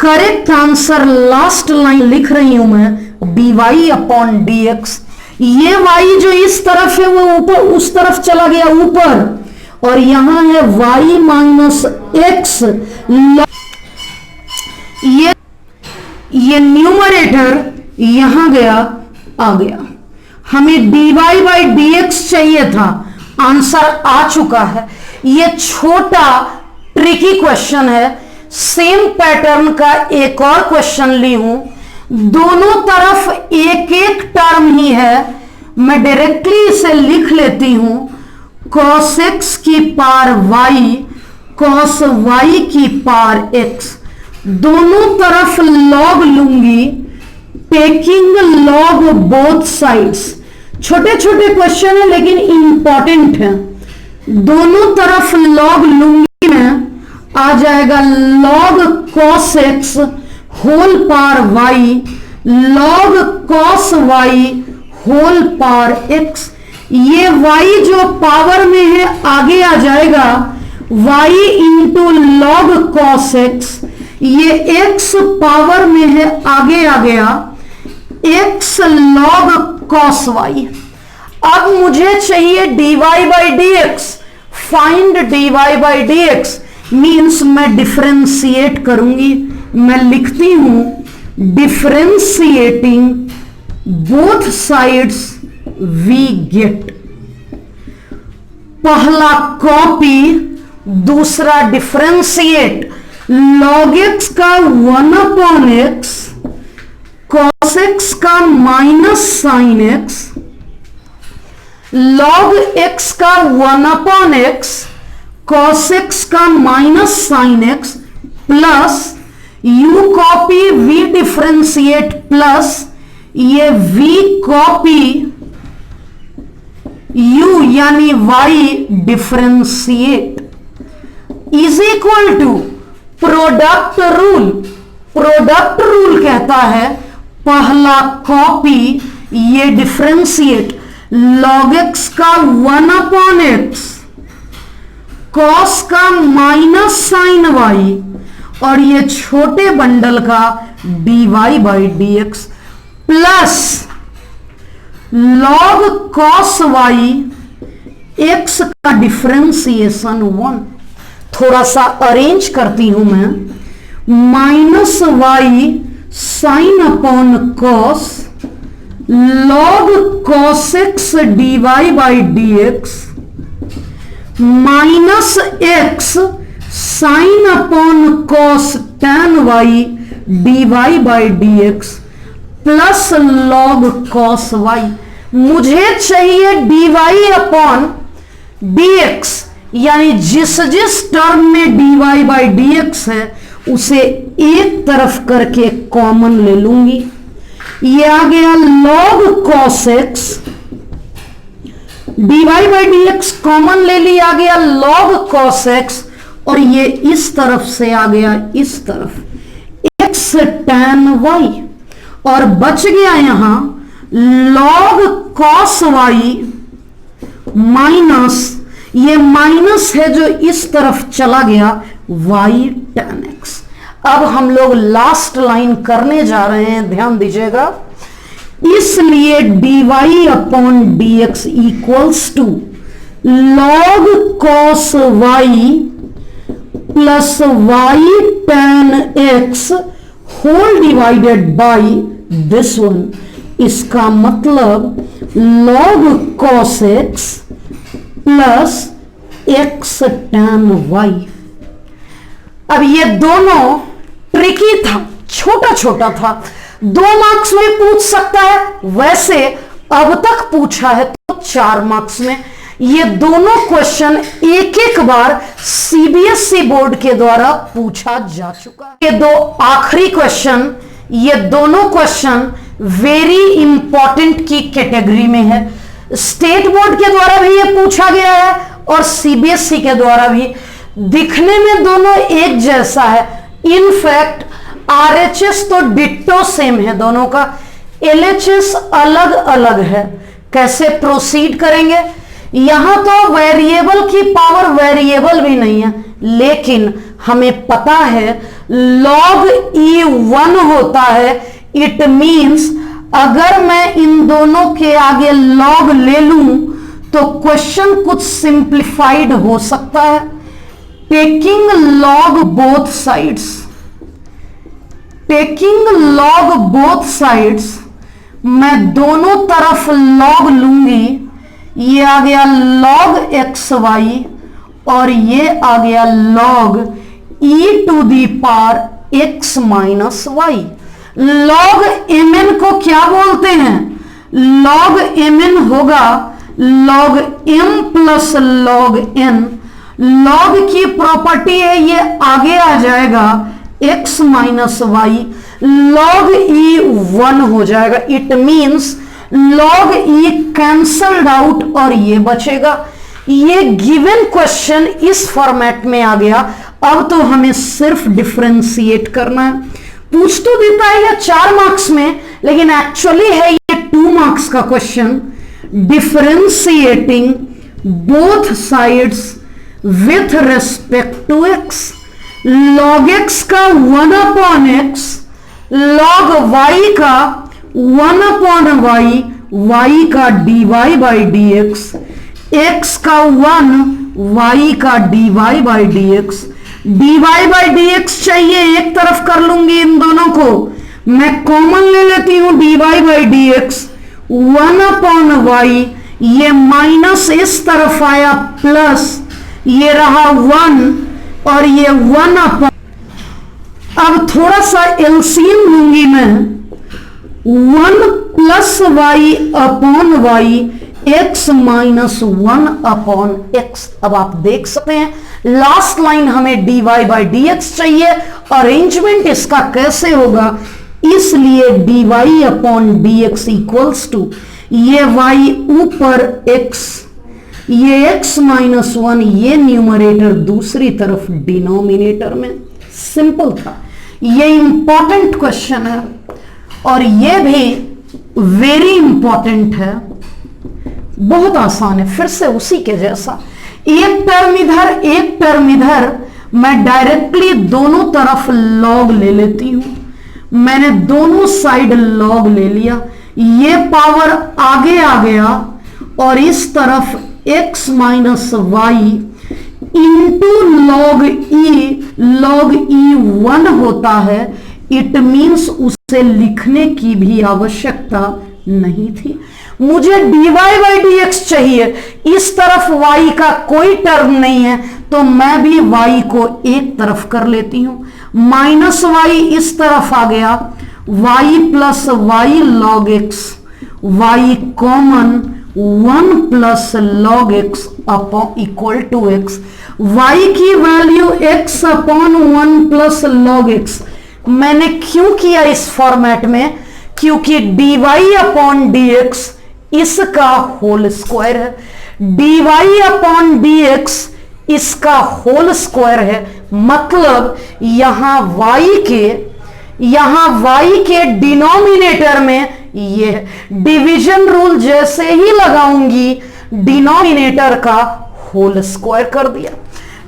Correct answer last line लिख रही हूं मैं, dy अपॉन dx। ये y जो इस तरफ है वो ऊपर उस तरफ चला गया ऊपर, और यहां है y माइनस x। ये न्यूमरेटर यहां गया, आ गया। हमें dy बाई dx चाहिए था, आंसर आ चुका है। ये छोटा ट्रिकी क्वेश्चन है। सेम पैटर्न का एक और क्वेश्चन ली हूं, दोनों तरफ एक एक टर्म ही है। मैं डायरेक्टली इसे लिख लेती हूं, cos x की पावर y, cos y की पावर x, दोनों तरफ log लूंगी, टेकिंग log बोथ साइड्स। छोटे छोटे क्वेश्चन है लेकिन इंपॉर्टेंट है। दोनों तरफ log लूंगी मैं, आ जाएगा log cos x whole power y, log cos y whole power x। ये y जो पावर में है आगे आ जाएगा y into log cos x, ये x पावर में है आगे आ गया x log cos y। अब मुझे चाहिए dy by dx, find dy by dx means मैं डिफरेंशिएट करूंगी। मैं लिखती हूं differentiating both sides we get पहला कॉपी, दूसरा डिफरेंशिएट। log x का 1/x, cos x का minus sine x, log x का 1/x, cos x का minus sine x, plus u copy v differentiate, plus ये v कॉपी u यानी y differentiate is equal to product rule. Product rule कहता है पहला copy, ये differentiate, log x का 1/x, cos का माइनस साइन y, और ये छोटे बंडल का dy by dx, plus log cos y x का डिफरेंशिएशन 1, थोड़ा सा अरेंज करती हूं मैं, minus y sign upon cos, log cos x dy by dx, minus x sine upon cos tan y dy by dx, plus log cos y। मुझे चाहिए dy upon dx, यानी जिस जिस टर्म में dy बाई dx है उसे एक तरफ करके कॉमन ले लूंगी। ये आ गया log cos x, dy by dx common ले ली, आ गया log cos x, और ये इस तरफ से आ गया इस तरफ x tan y, और बच गया यहां log cos y माइनस, ये माइनस है जो इस तरफ चला गया y tan x। अब हम लोग लास्ट लाइन करने जा रहे हैं, ध्यान दीजिएगा। इसलिए dy upon dx equals to log cos y plus y tan x whole divided by this one. इसका मतलब log cos x plus x tan y। अब ये दोनों ट्रिकी था, छोटा छोटा था, 2 मार्क्स में पूछ सकता है, वैसे अब तक पूछा है तो 4 मार्क्स में। ये दोनों क्वेश्चन एक एक बार सीबीएसई बोर्ड के द्वारा पूछा जा चुका है। ये 2 आखिरी क्वेश्चन, ये दोनों क्वेश्चन वेरी इंपॉर्टेंट की कैटेगरी में है। स्टेट बोर्ड के द्वारा भी ये पूछा गया है और सीबीएसई के द्वारा भी। दिखने में दोनों एक जैसा है, इनफैक्ट आरएचएस तो डिट्टो सेम है दोनों का, एलएचएस अलग अलग है। कैसे प्रोसीड करेंगे? यहां तो वेरिएबल की पावर वेरिएबल भी नहीं है, लेकिन हमें पता है log e1 होता है। इट मींस अगर मैं इन दोनों के आगे log ले लूं तो क्वेश्चन कुछ सिंप्लीफाइड हो सकता है। Taking log both sides, taking log both sides, मैं दोनों तरफ log लूंगी। ये आ गया log xy और ये आ गया log e to the power x minus y। log mn को क्या बोलते हैं? log mn होगा log m plus log n। log की प्रॉपर्टी है, ये आगे आ जाएगा x minus y, log e 1 हो जाएगा। It means log e cancelled out और ये बचेगा। ये गिवन क्वेश्चन इस फॉर्मेट में आ गया। अब तो हमें सिर्फ डिफरेंशिएट करना है। पूछ तो देता है ये 4 मार्क्स में, लेकिन एक्चुअली है ये 2 मार्क्स का question. Differentiating both sides with respect to x, log x का 1/x, log y का 1/y, y का dy बाई dx, x का 1, y का dy by dx। dy by dx चाहिए, एक तरफ कर लूंगी इन दोनों को, मैं कॉमन ले लेती हूं dy बाई dx, 1/y, ये माइनस इस तरफ आया प्लस, ये रहा 1 और ये 1 अपॉन, अब थोड़ा सा एलसीएम लूंगी मैं, 1 plus y upon y x minus 1 upon x. अब आप देख सकते हैं लास्ट लाइन हमें dy बाई डी एक्स चाहिए, अरेंजमेंट इसका कैसे होगा, इसलिए dy upon d x equals to ये y ऊपर x, ये x माइनस 1, ये न्यूमरेटर दूसरी तरफ डिनोमिनेटर में। सिंपल था, ये इंपॉर्टेंट क्वेश्चन है और ये भी वेरी इंपॉर्टेंट है, बहुत आसान है, फिर से उसी के जैसा, एक टर्म इधर एक टर्म इधर, मैं डायरेक्टली दोनों तरफ लॉग ले लेती हूं। मैंने दोनों साइड लॉग ले लिया, ये पावर आगे आ गया और इस तरफ x minus y into log e 1 होता है। इट मीन्स उसे लिखने की भी आवश्यकता नहीं थी, मुझे dy बाई डी एक्स चाहिए, इस तरफ y का कोई टर्म नहीं है तो मैं भी y को एक तरफ कर लेती हूं, माइनस वाई इस तरफ आ गया, y plus y log x, y common 1 plus log x upon equal to x, y की वैल्यू x अपॉन 1 प्लस लॉग एक्स। मैंने क्यों किया इस फॉर्मेट में, क्योंकि dy अपॉन डी एक्स इसका होल स्क्वायर है, dy अपॉन डी एक्स इसका होल स्क्वायर है, मतलब यहां y के डिनोमिनेटर में ये डिवीजन रूल जैसे ही लगाऊंगी डिनोमिनेटर का होल स्क्वायर कर दिया।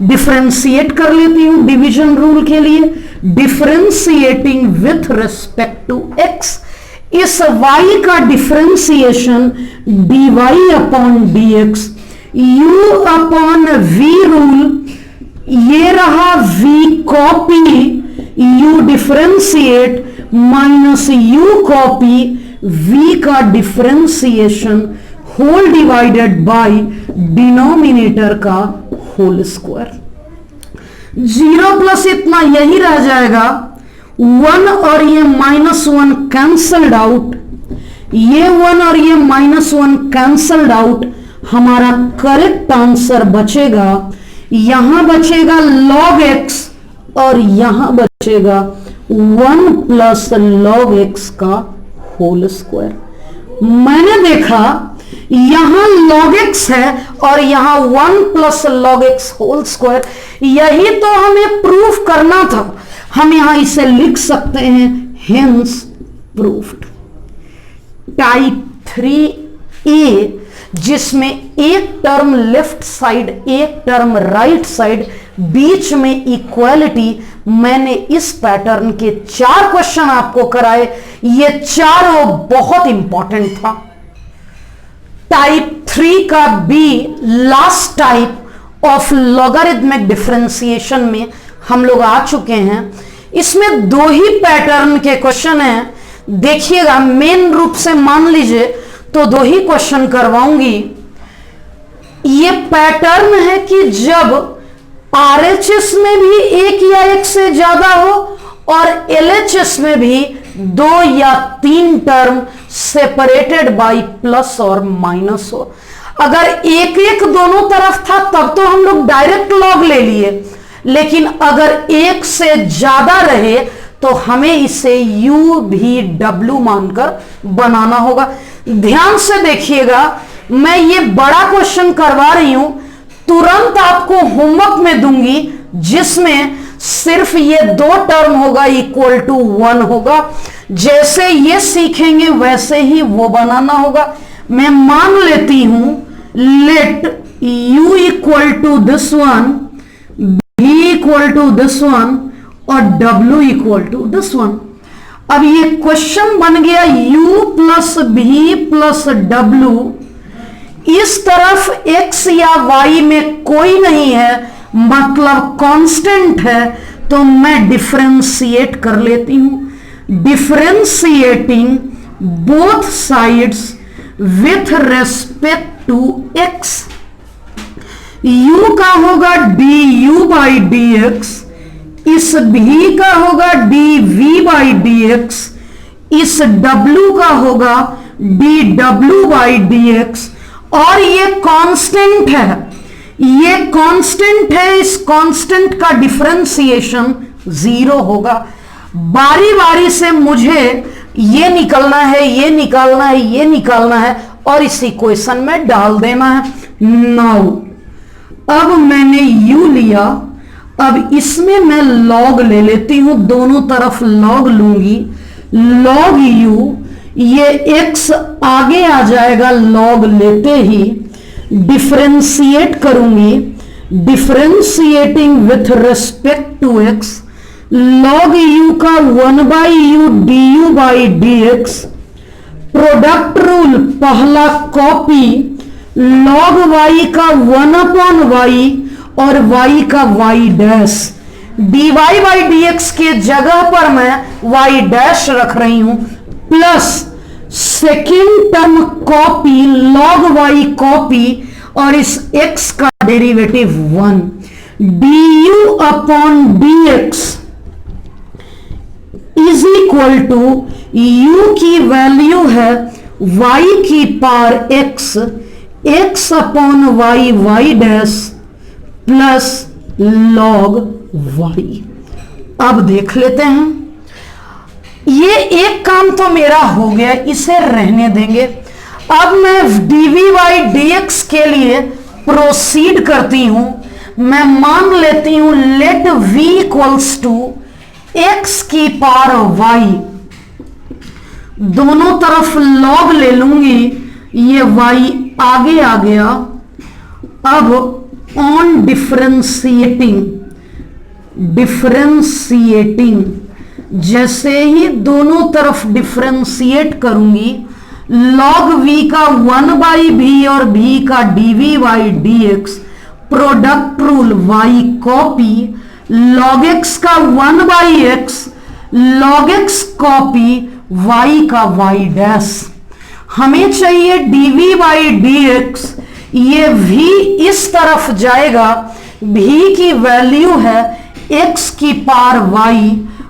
डिफरेंशिएट कर लेती हूं डिवीजन रूल के लिए, differentiating with respect to x, इस y का differentiation dy upon d x, u upon v rule, ये रहा v copy, u differentiate minus u copy, v का differentiation whole divided by denominator का होल स्क्वायर। 0 प्लस इतना यही रह जाएगा, 1 और ये -1 कैंसल्ड आउट, ये 1 और ये -1 कैंसल्ड आउट, हमारा करेक्ट आंसर बचेगा, यहां बचेगा log x और यहां बचेगा 1 प्लस log x का होल स्क्वायर। मैंने देखा यहां log x है और यहां 1 plus log x whole square, यही तो हमें प्रूफ करना था, हम यहां इसे लिख सकते हैं हेंस प्रूफ्ड। टाइप 3A जिसमें एक टर्म लेफ्ट साइड एक टर्म राइट साइड, बीच में इक्वालिटी, मैंने इस पैटर्न के 4 क्वेश्चन आपको कराए, ये चारों बहुत इंपॉर्टेंट था। टाइप 3 का b last type of logarithmic differentiation में हम लोग आ चुके हैं। इसमें 2 ही पैटर्न के क्वेश्चन हैं, देखिएगा मेन रूप से मान लीजिए तो 2 ही क्वेश्चन करवाऊंगी। ये पैटर्न है कि जब RHS में भी 1 या 1 से ज्यादा हो और LHS में भी 2 या 3 टर्म सेपरेटेड बाय प्लस और माइनस हो। अगर 1 दोनों तरफ था तब तो हम लोग डायरेक्ट लॉग ले लिए, लेकिन अगर 1 से ज्यादा रहे तो हमें इसे u भी w मानकर बनाना होगा। ध्यान से देखिएगा, मैं ये बड़ा क्वेश्चन करवा रही हूं, तुरंत आपको होमवर्क में दूंगी जिसमें सिर्फ ये 2 टर्म होगा इक्वल टू 1 होगा। जैसे ये सीखेंगे वैसे ही वो बनाना होगा। मैं मान लेती हूं let u equal to this one, b equal to this one और w equal to this one. अब ये क्वेश्चन बन गया u plus b plus w, इस तरफ x या y में कोई नहीं है, मतलब कांस्टेंट है, तो मैं डिफरेंशिएट कर लेती हूं। Differentiating both sides with respect to x, u का होगा du बाई डी एक्स, इस v का होगा dv बाई डी एक्स, इस w का होगा dw बाई डी एक्स, और ये कांस्टेंट है, ये कांस्टेंट है, इस कांस्टेंट का डिफरेंशिएशन 0 होगा। बारी बारी से मुझे ये निकालना है, ये निकालना है, ये निकालना है और इस इक्वेशन में डाल देना है। नाउ अब मैंने u लिया, अब इसमें मैं log ले लेती हूं, दोनों तरफ log लूंगी, log u, ये x आगे आ जाएगा log लेते ही, डिफरेंशिएट करूंगी, differentiating with respect to x, log u का 1 by u du by d x, product rule पहला कॉपी, log y का 1 अपॉन y और y का y dash, dy by d x के जगह पर मैं y डैश रख रही हूं, plus second term copy, log y copy और इस x का derivative 1, du upon dx is equal to u की वैल्यू है y की power x, x upon y dash plus log y। अब देख लेते हैं, ये एक काम तो मेरा हो गया, इसे रहने देंगे। अब मैं dv बाई dx के लिए प्रोसीड करती हूं, मैं मान लेती हूं let v equals to x की पावर y, दोनों तरफ log ले लूंगी, ये y आगे आ गया। अब ऑन डिफरेंशिएटिंग जैसे ही दोनों तरफ डिफरेंशिएट करूंगी, log v का 1 बाई भी और v का dv by dx, product rule y copy, log x का 1 by x, log x copy y का y डैश, हमें चाहिए dv बाई dx, ये v इस तरफ जाएगा, v की वैल्यू है x की power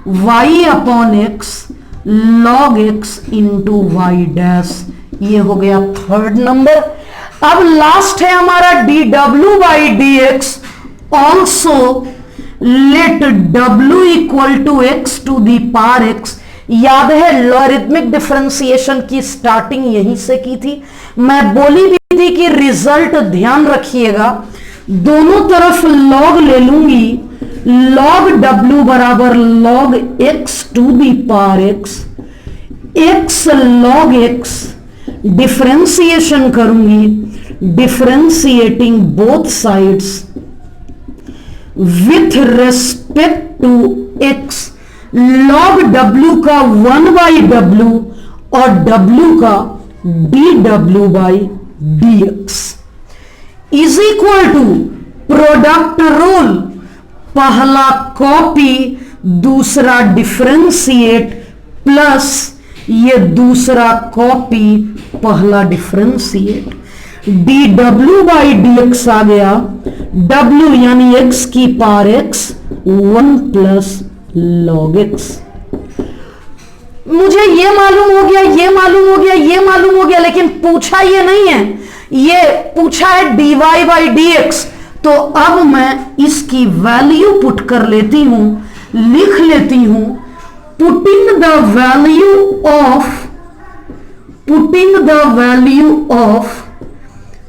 y upon x, log x into y dash, ये हो गया थर्ड नंबर। अब लास्ट है हमारा dw by dx, also let w equal to x to the power x। याद है लॉगरिथमिक डिफरेंशिएशन की स्टार्टिंग यहीं से की थी, मैं बोली भी थी कि रिजल्ट ध्यान रखिएगा, दोनों तरफ log ले लूंगी, log w बराबर log x to the power x, x log x, differentiation करूंगी, differentiating both sides with respect to x, log w का 1 बाई w और w का dw by dx is equal to product rule, पहला copy दूसरा differentiate, plus ये दूसरा copy पहला differentiate, dw by dx आ गया, w यानी x की power x, 1 plus log x। मुझे ये मालूम हो गया, ये मालूम हो गया, ये मालूम हो गया, लेकिन पूछा ये नहीं है, ये पूछा है dy बाई dx, तो अब मैं इसकी वैल्यू पुट कर लेती हूं, लिख लेती हूं, putting the value of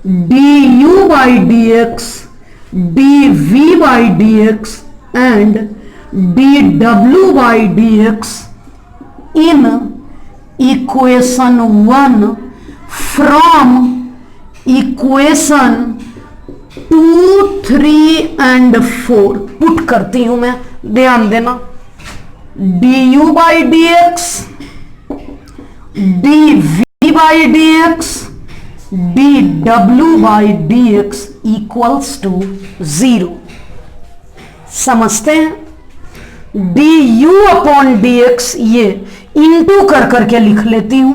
du by dx, dv by dx and dw by dx in equation 1 from equation 2, 3 and 4 put करती हूं मैं, ध्यान देना, du by dx, dv by dx, dw by dx equals to 0। समझते हैं, du upon dx ये into कर करके लिख लेती हूं,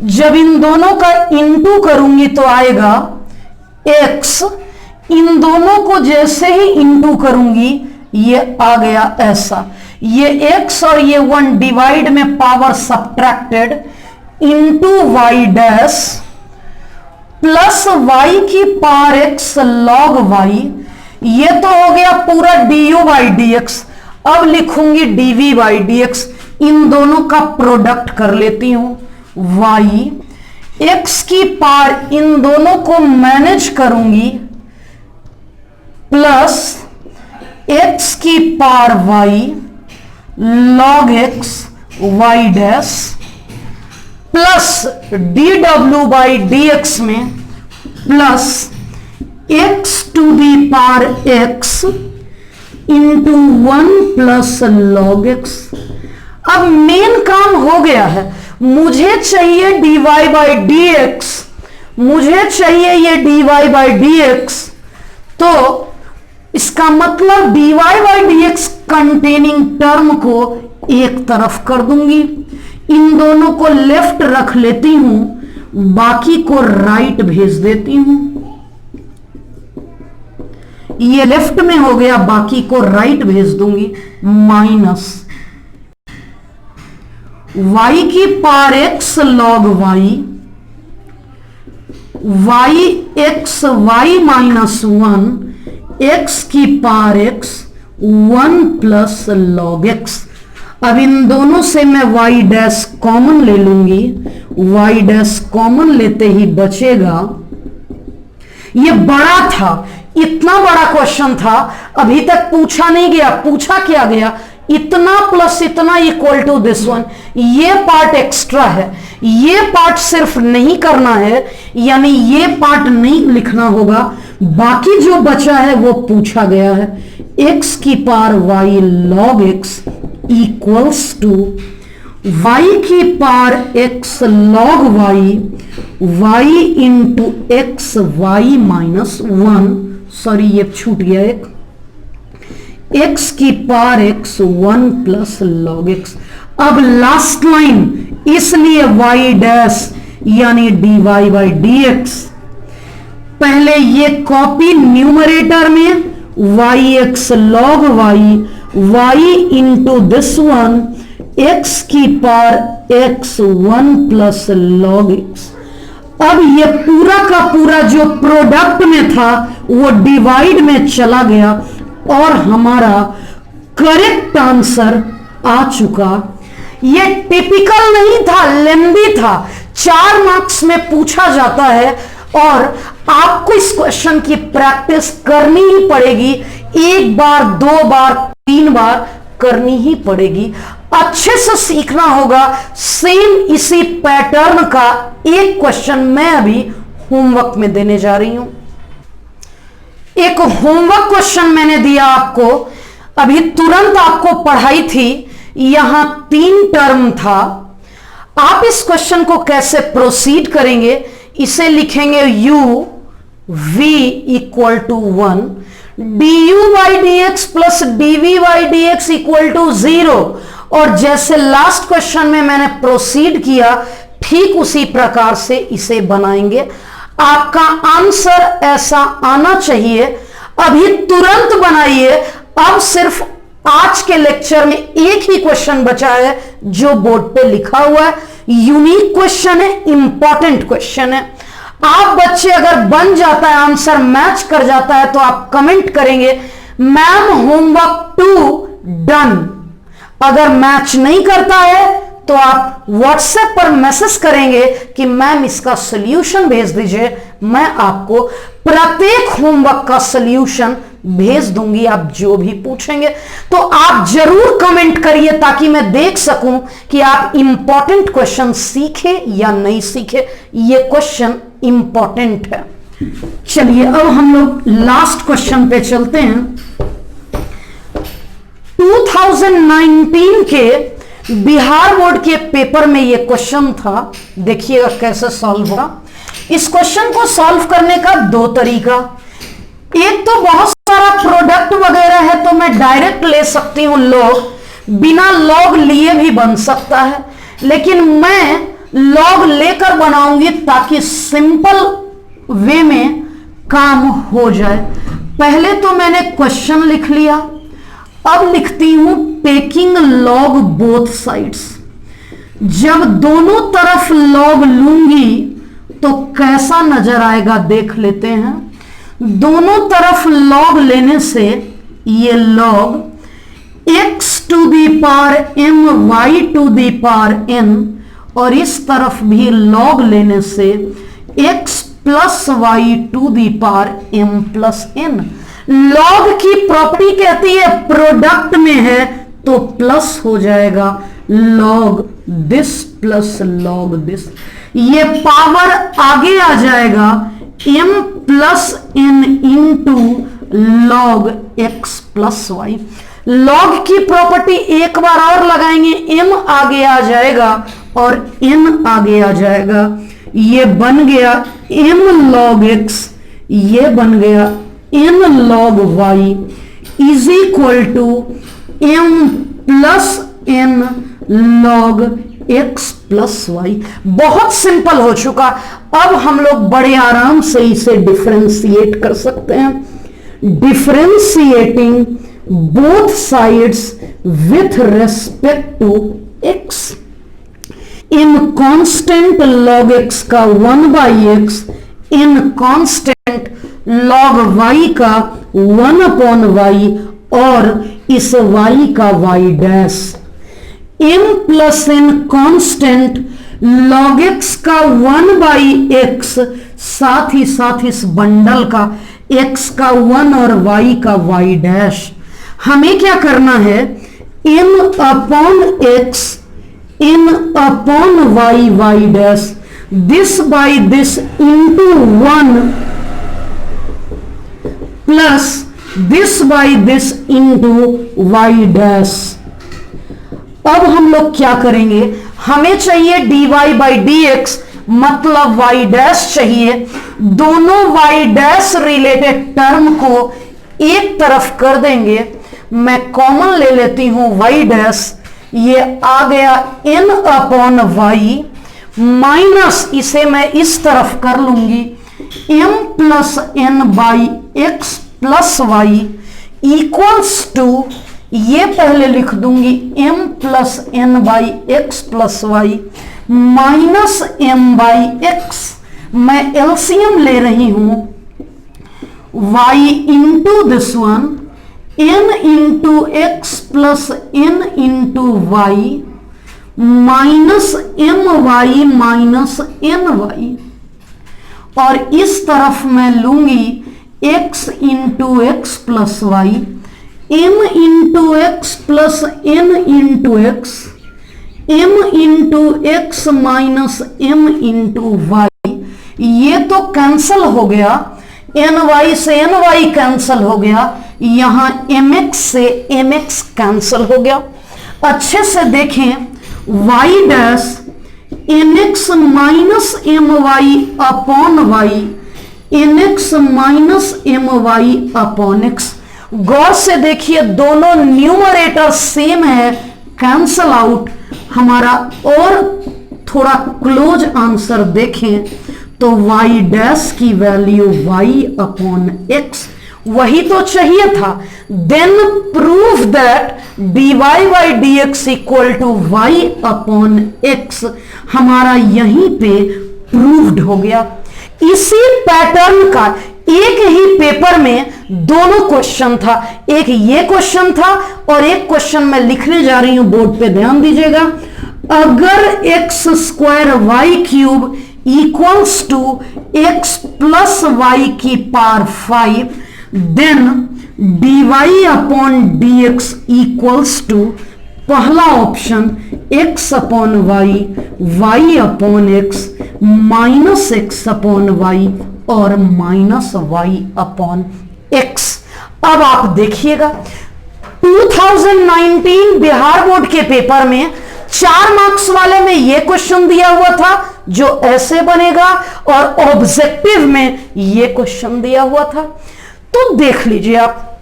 जब इन दोनों का इंटू करूंगी तो आएगा x, इन दोनों को जैसे ही इंटू करूंगी ये आ गया ऐसा, ये x और ये 1 डिवाइड में power subtracted into y dash plus y की पावर x लॉग वाई, ये तो हो गया पूरा du बाई डी एक्स। अब लिखूंगी dv बाई डी एक्स, इन दोनों का प्रोडक्ट कर लेती हूं, y x की पावर इन दोनों को मैनेज करूंगी प्लस x की power y log x y dash plus dw by d x में plus x to the power x into 1 plus log x। अब मेन काम हो गया है, मुझे चाहिए dy बाई डी एक्स, मुझे चाहिए ये dy बाई डी एक्स, तो इसका मतलब dy by d x containing term को एक तरफ कर दूंगी, इन दोनों को लेफ्ट रख लेती हूं, बाकी को राइट भेज देती हूं। ये लेफ्ट में हो गया, बाकी को राइट भेज दूंगी, माइनस y की power x log y, y x y minus 1, x की power x 1 plus log x। अब इन दोनों से मैं y डैश कॉमन ले लूंगी, y डैश कॉमन लेते ही बचेगा, ये बड़ा था, इतना बड़ा क्वेश्चन था, अभी तक पूछा नहीं गया, पूछा क्या गया, इतना प्लस इतना इक्वल टू दिस वन, ये पार्ट एक्स्ट्रा है, ये पार्ट सिर्फ नहीं करना है, यानी ये पार्ट नहीं लिखना होगा, बाकी जो बचा है वो पूछा गया है। x की power y log x equals to y की power x log y, y into x y minus 1, sorry ये छूट गया एक, x की power x 1 plus log x। अब लास्ट लाइन, इसलिए y डैश यानी dy बाई डी एक्स, पहले ये कॉपी न्यूमरेटर में yx log y, y into this one, x की power x 1 plus log x। अब ये पूरा का पूरा जो प्रोडक्ट में था वो डिवाइड में चला गया और हमारा करेक्ट आंसर आ चुका। ये टिपिकल नहीं था, लेंदी था, 4 मार्क्स में पूछा जाता है और आपको इस क्वेश्चन की प्रैक्टिस करनी ही पड़ेगी, 1 बार 2 बार 3 बार करनी ही पड़ेगी, अच्छे से सीखना होगा। सेम इसी पैटर्न का एक क्वेश्चन मैं अभी होमवर्क में देने जा रही हूं। एक होमवर्क क्वेश्चन मैंने दिया आपको, अभी तुरंत आपको पढ़ाई थी, यहां 3 टर्म था। आप इस क्वेश्चन को कैसे प्रोसीड करेंगे, इसे लिखेंगे u v equal to 1, du by d x plus dv by d x equal to 0, और जैसे लास्ट क्वेश्चन में मैंने प्रोसीड किया ठीक उसी प्रकार से इसे बनाएंगे। आपका आंसर ऐसा आना चाहिए, अभी तुरंत बनाइए। अब सिर्फ आज के लेक्चर में एक ही क्वेश्चन बचा है जो बोर्ड पे लिखा हुआ है, यूनिक क्वेश्चन है, इंपॉर्टेंट क्वेश्चन है। आप बच्चे अगर बन जाता है, आंसर मैच कर जाता है, तो आप कमेंट करेंगे मैम होमवर्क 2 डन। अगर मैच नहीं करता है तो आप व्हाट्सएप पर मैसेज करेंगे कि मैम इसका सॉल्यूशन भेज दीजिए, मैं आपको प्रत्येक होमवर्क का सॉल्यूशन भेज दूंगी, आप जो भी पूछेंगे। तो आप जरूर कमेंट करिए ताकि मैं देख सकूं कि आप इंपॉर्टेंट क्वेश्चन सीखे या नहीं सीखे। ये क्वेश्चन इंपॉर्टेंट है। चलिए अब हम लोग लास्ट क्वेश्चन पे चलते हैं। 2019 के बिहार बोर्ड के पेपर में ये क्वेश्चन था, देखिएगा कैसे सॉल्व होगा। इस क्वेश्चन को सॉल्व करने का 2 तरीका, एक तो बहुत सारा प्रोडक्ट वगैरह है तो मैं डायरेक्ट ले सकती हूं लॉग, बिना लॉग लिए भी बन सकता है, लेकिन मैं लॉग लेकर बनाऊंगी ताकि सिंपल वे में काम हो जाए। पहले तो मैंने क्वेश्चन लिख लिया, अब लिखती हूं टेकिंग लॉग बोथ साइड्स। जब दोनों तरफ लॉग लूंगी तो कैसा नजर आएगा देख लेते हैं। दोनों तरफ लॉग लेने से ये log x to the power m y to the power n, और इस तरफ भी लॉग लेने से x plus y to the power m plus n। Log की प्रॉपर्टी कहती है प्रोडक्ट में है तो प्लस हो जाएगा log this plus log this, ये पावर आगे आ जाएगा m plus n into log x plus y. Log की प्रॉपर्टी एक बार और लगाएंगे, m आगे आ जाएगा और n आगे आ जाएगा, ये बन गया m log x, ये बन गया n log y is equal to m plus n log x plus y. बहुत सिंपल हो चुका। अब हम लोग बड़े आराम से इसे डिफरेंशिएट कर सकते हैं। Differentiating both sides with respect to x। इन कांस्टेंट log x का 1 बाई एक्स, इन कांस्टेंट log y का 1 अपॉन y, और इस y का y dash. m plus n constant log x का 1 बाई एक्स, साथ ही साथ इस बंडल का x का 1 और y का y डैश। हमें क्या करना है, m upon x in upon y dash, this by this into 1 plus this by this into y dash। अब हम लोग क्या करेंगे, हमें चाहिए dy by dx, मतलब y डैश चाहिए। दोनों y डैश रिलेटेड टर्म को एक तरफ कर देंगे। मैं कॉमन ले लेती हूं y डैश, ये आ गया n अपॉन y, माइनस इसे मैं इस तरफ कर लूंगी m plus n by x plus y equals to, ये पहले लिख दूंगी m plus n by x plus y minus m by x. मैं एलसीएम ले रही हूं, y into this one, n into x plus n into y minus m y minus n y, और इस तरफ मैं लूंगी x into x plus y, m into x plus n into x, m into x minus m into y. ये तो cancel हो गया, ny से ny कैंसल हो गया, यहां mx से mx कैंसल हो गया। अच्छे से देखें, y dash nx minus my upon y, nx minus my upon x। गौर से देखिए, दोनों न्यूमरेटर सेम है, कैंसल आउट। हमारा और थोड़ा क्लोज आंसर देखें तो y डैश की वैल्यू y अपॉन x, वही तो चाहिए था। Then prove that dy by d x equal to y upon x, हमारा यहीं पे प्रूव्ड हो गया। इसी पैटर्न का एक ही पेपर में दोनों क्वेश्चन था, एक ये क्वेश्चन था और एक क्वेश्चन मैं लिखने जा रही हूं, बोर्ड पे ध्यान दीजिएगा। अगर x square y cube equals to x plus y की power 5, then dy upon d x equals to, पहला option x upon y, y upon x, minus x upon y और माइनस वाई अपॉन एक्स। अब आप देखिएगा 2019 Bihar board के paper में 4 marks वाले में यह क्वेश्चन दिया हुआ था जो ऐसे बनेगा, और ऑब्जेक्टिव में यह क्वेश्चन दिया हुआ था। तो देख लीजिए आप,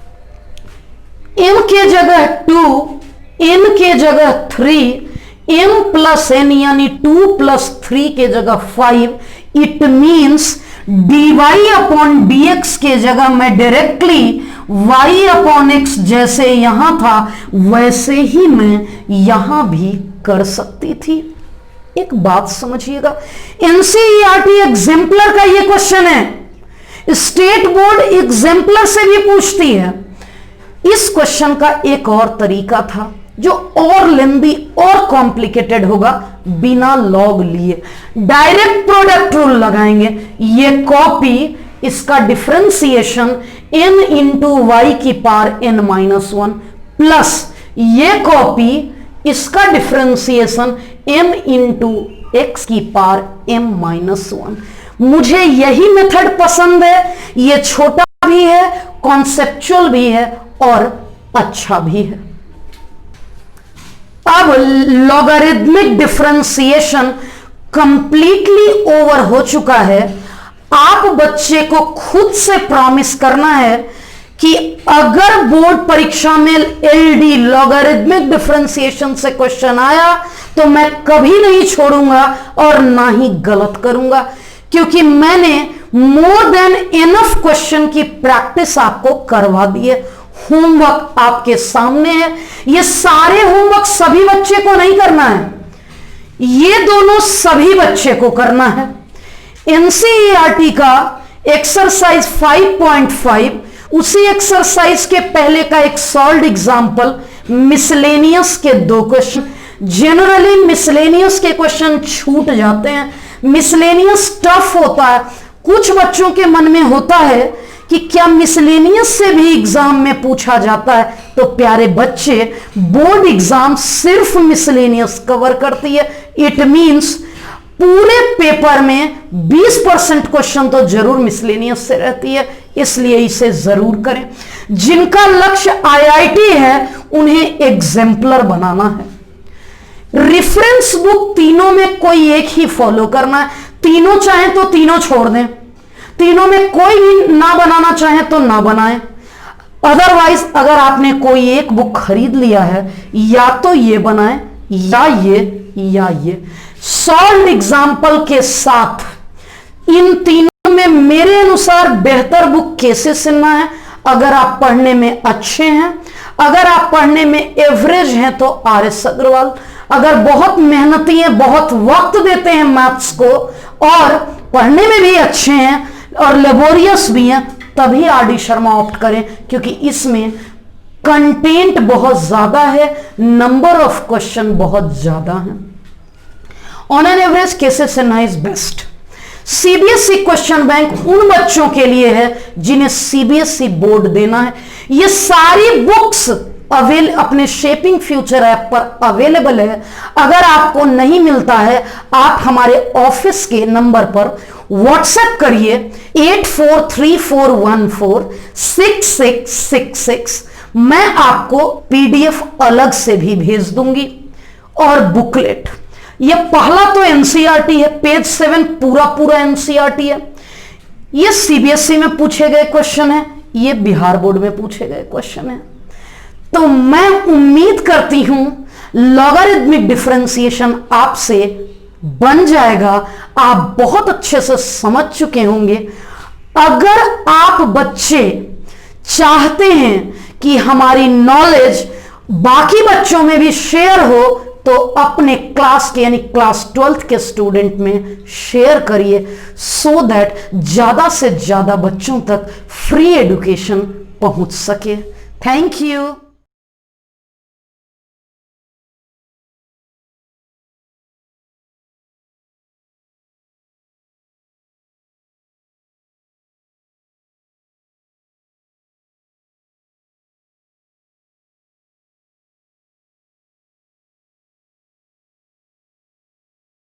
m के जगह 2, n के जगह 3, m प्लस n यानी 2 प्लस 3 के जगह 5, it means dy upon dx के जगह मैं डायरेक्टली y अपॉन x जैसे यहां था वैसे ही मैं यहां भी कर सकती थी। एक बात समझिएगा, एनसीईआरटी एग्जाम्पलर का ये क्वेश्चन है, स्टेट बोर्ड एग्जाम्पलर से भी पूछती है। इस क्वेश्चन का एक और तरीका था जो और लेंदी और कॉम्प्लिकेटेड होगा, बिना लॉग लिए डायरेक्ट प्रोडक्ट रूल लगाएंगे। ये कॉपी, इसका डिफरेंशिएशन n इंटू वाई की पावर n माइनस 1 प्लस ये कॉपी, इसका डिफरेंशिएशन m इंटू एक्स की पावर m माइनस 1। मुझे यही मेथड पसंद है, ये छोटा भी है, कॉन्सेप्चुअल भी है और अच्छा भी है। अब लॉगरिथमिक डिफरेंशिएशन कंप्लीटली ओवर हो चुका है। आप बच्चे को खुद से प्रॉमिस करना है कि अगर बोर्ड परीक्षा में एलडी लॉगरिथमिक डिफरेंशिएशन से क्वेश्चन आया तो मैं कभी नहीं छोड़ूंगा और ना ही गलत करूंगा, क्योंकि मैंने मोर देन इनफ क्वेश्चन की प्रैक्टिस आपको करवा दी है। होमवर्क आपके सामने है, ये सारे होमवर्क सभी बच्चे को नहीं करना है, ये दोनों सभी बच्चे को करना है। एनसीईआरटी का एक्सरसाइज 5.5, उसी एक्सरसाइज के पहले का एक सॉल्व्ड एग्जांपल, मिसलेनियस के 2 क्वेश्चन। जनरली मिसलेनियस के क्वेश्चन छूट जाते हैं, मिसलेनियस टफ होता है। कुछ बच्चों के मन में होता है कि क्या मिसलेनियस से भी एग्जाम में पूछा जाता है, तो प्यारे बच्चे बोर्ड एग्जाम सिर्फ मिसलेनियस कवर करती है। इट मींस पूरे पेपर में 20% क्वेश्चन तो जरूर मिसलेनियस से रहती है, इसलिए इसे जरूर करें। जिनका लक्ष्य आईआईटी है उन्हें एग्जाम्पलर बनाना है। रेफरेंस बुक तीनों में कोई एक ही फॉलो करना है, तीनों चाहे तो तीनों छोड़ दें, तीनों में कोई भी ना बनाना चाहे तो ना बनाएं। अदरवाइज अगर आपने कोई एक बुक खरीद लिया है, या तो ये बनाएं या ये। सॉल्व्ड एग्जाम्पल के साथ इन तीनों में मेरे अनुसार बेहतर बुक कैसे सिन्हा है। अगर आप पढ़ने में अच्छे हैं, अगर आप पढ़ने में एवरेज हैं तो आर.एस. अग्रवाल, अगर बहुत मेहनती हैं, बहुत वक्त देते हैं मैथ्स को और पढ़ने में भी अच्छे हैं और लेबोरियस भी हैं, तभी आर.डी. शर्मा ऑप्ट करें, क्योंकि इसमें कंटेंट बहुत ज्यादा है, नंबर ऑफ क्वेश्चन बहुत ज्यादा है। On an average cases Sinha is best. CBSE question bank उन बच्चों के लिए है जिन्हें सीबीएसई बोर्ड देना है। ये सारी बुक्स अपने शेपिंग फ्यूचर ऐप पर अवेलेबल है। अगर आपको नहीं मिलता है, आप हमारे ऑफिस के नंबर पर व्हाट्सएप करिए 8434146666। मैं आपको पीडीएफ अलग से भी भेज दूंगी। और बुकलेट, ये पहला तो एनसीईआरटी है, पेज 7 पूरा एनसीईआरटी है। ये सीबीएसई में पूछे गए क्वेश्चन है, ये बिहार बोर्ड में पूछे गए क्वेश्चन है। तो मैं उम्मीद करती हूं लॉगरिथमिक डिफरेंशिएशन आपसे बन जाएगा, आप बहुत अच्छे से समझ चुके होंगे। अगर आप बच्चे चाहते हैं कि हमारी नॉलेज बाकी बच्चों में भी शेयर हो, तो अपने क्लास के यानी क्लास 12th के स्टूडेंट में शेयर करिए, सो दैट ज्यादा से ज्यादा बच्चों तक फ्री एजुकेशन पहुंच सके। Thank you.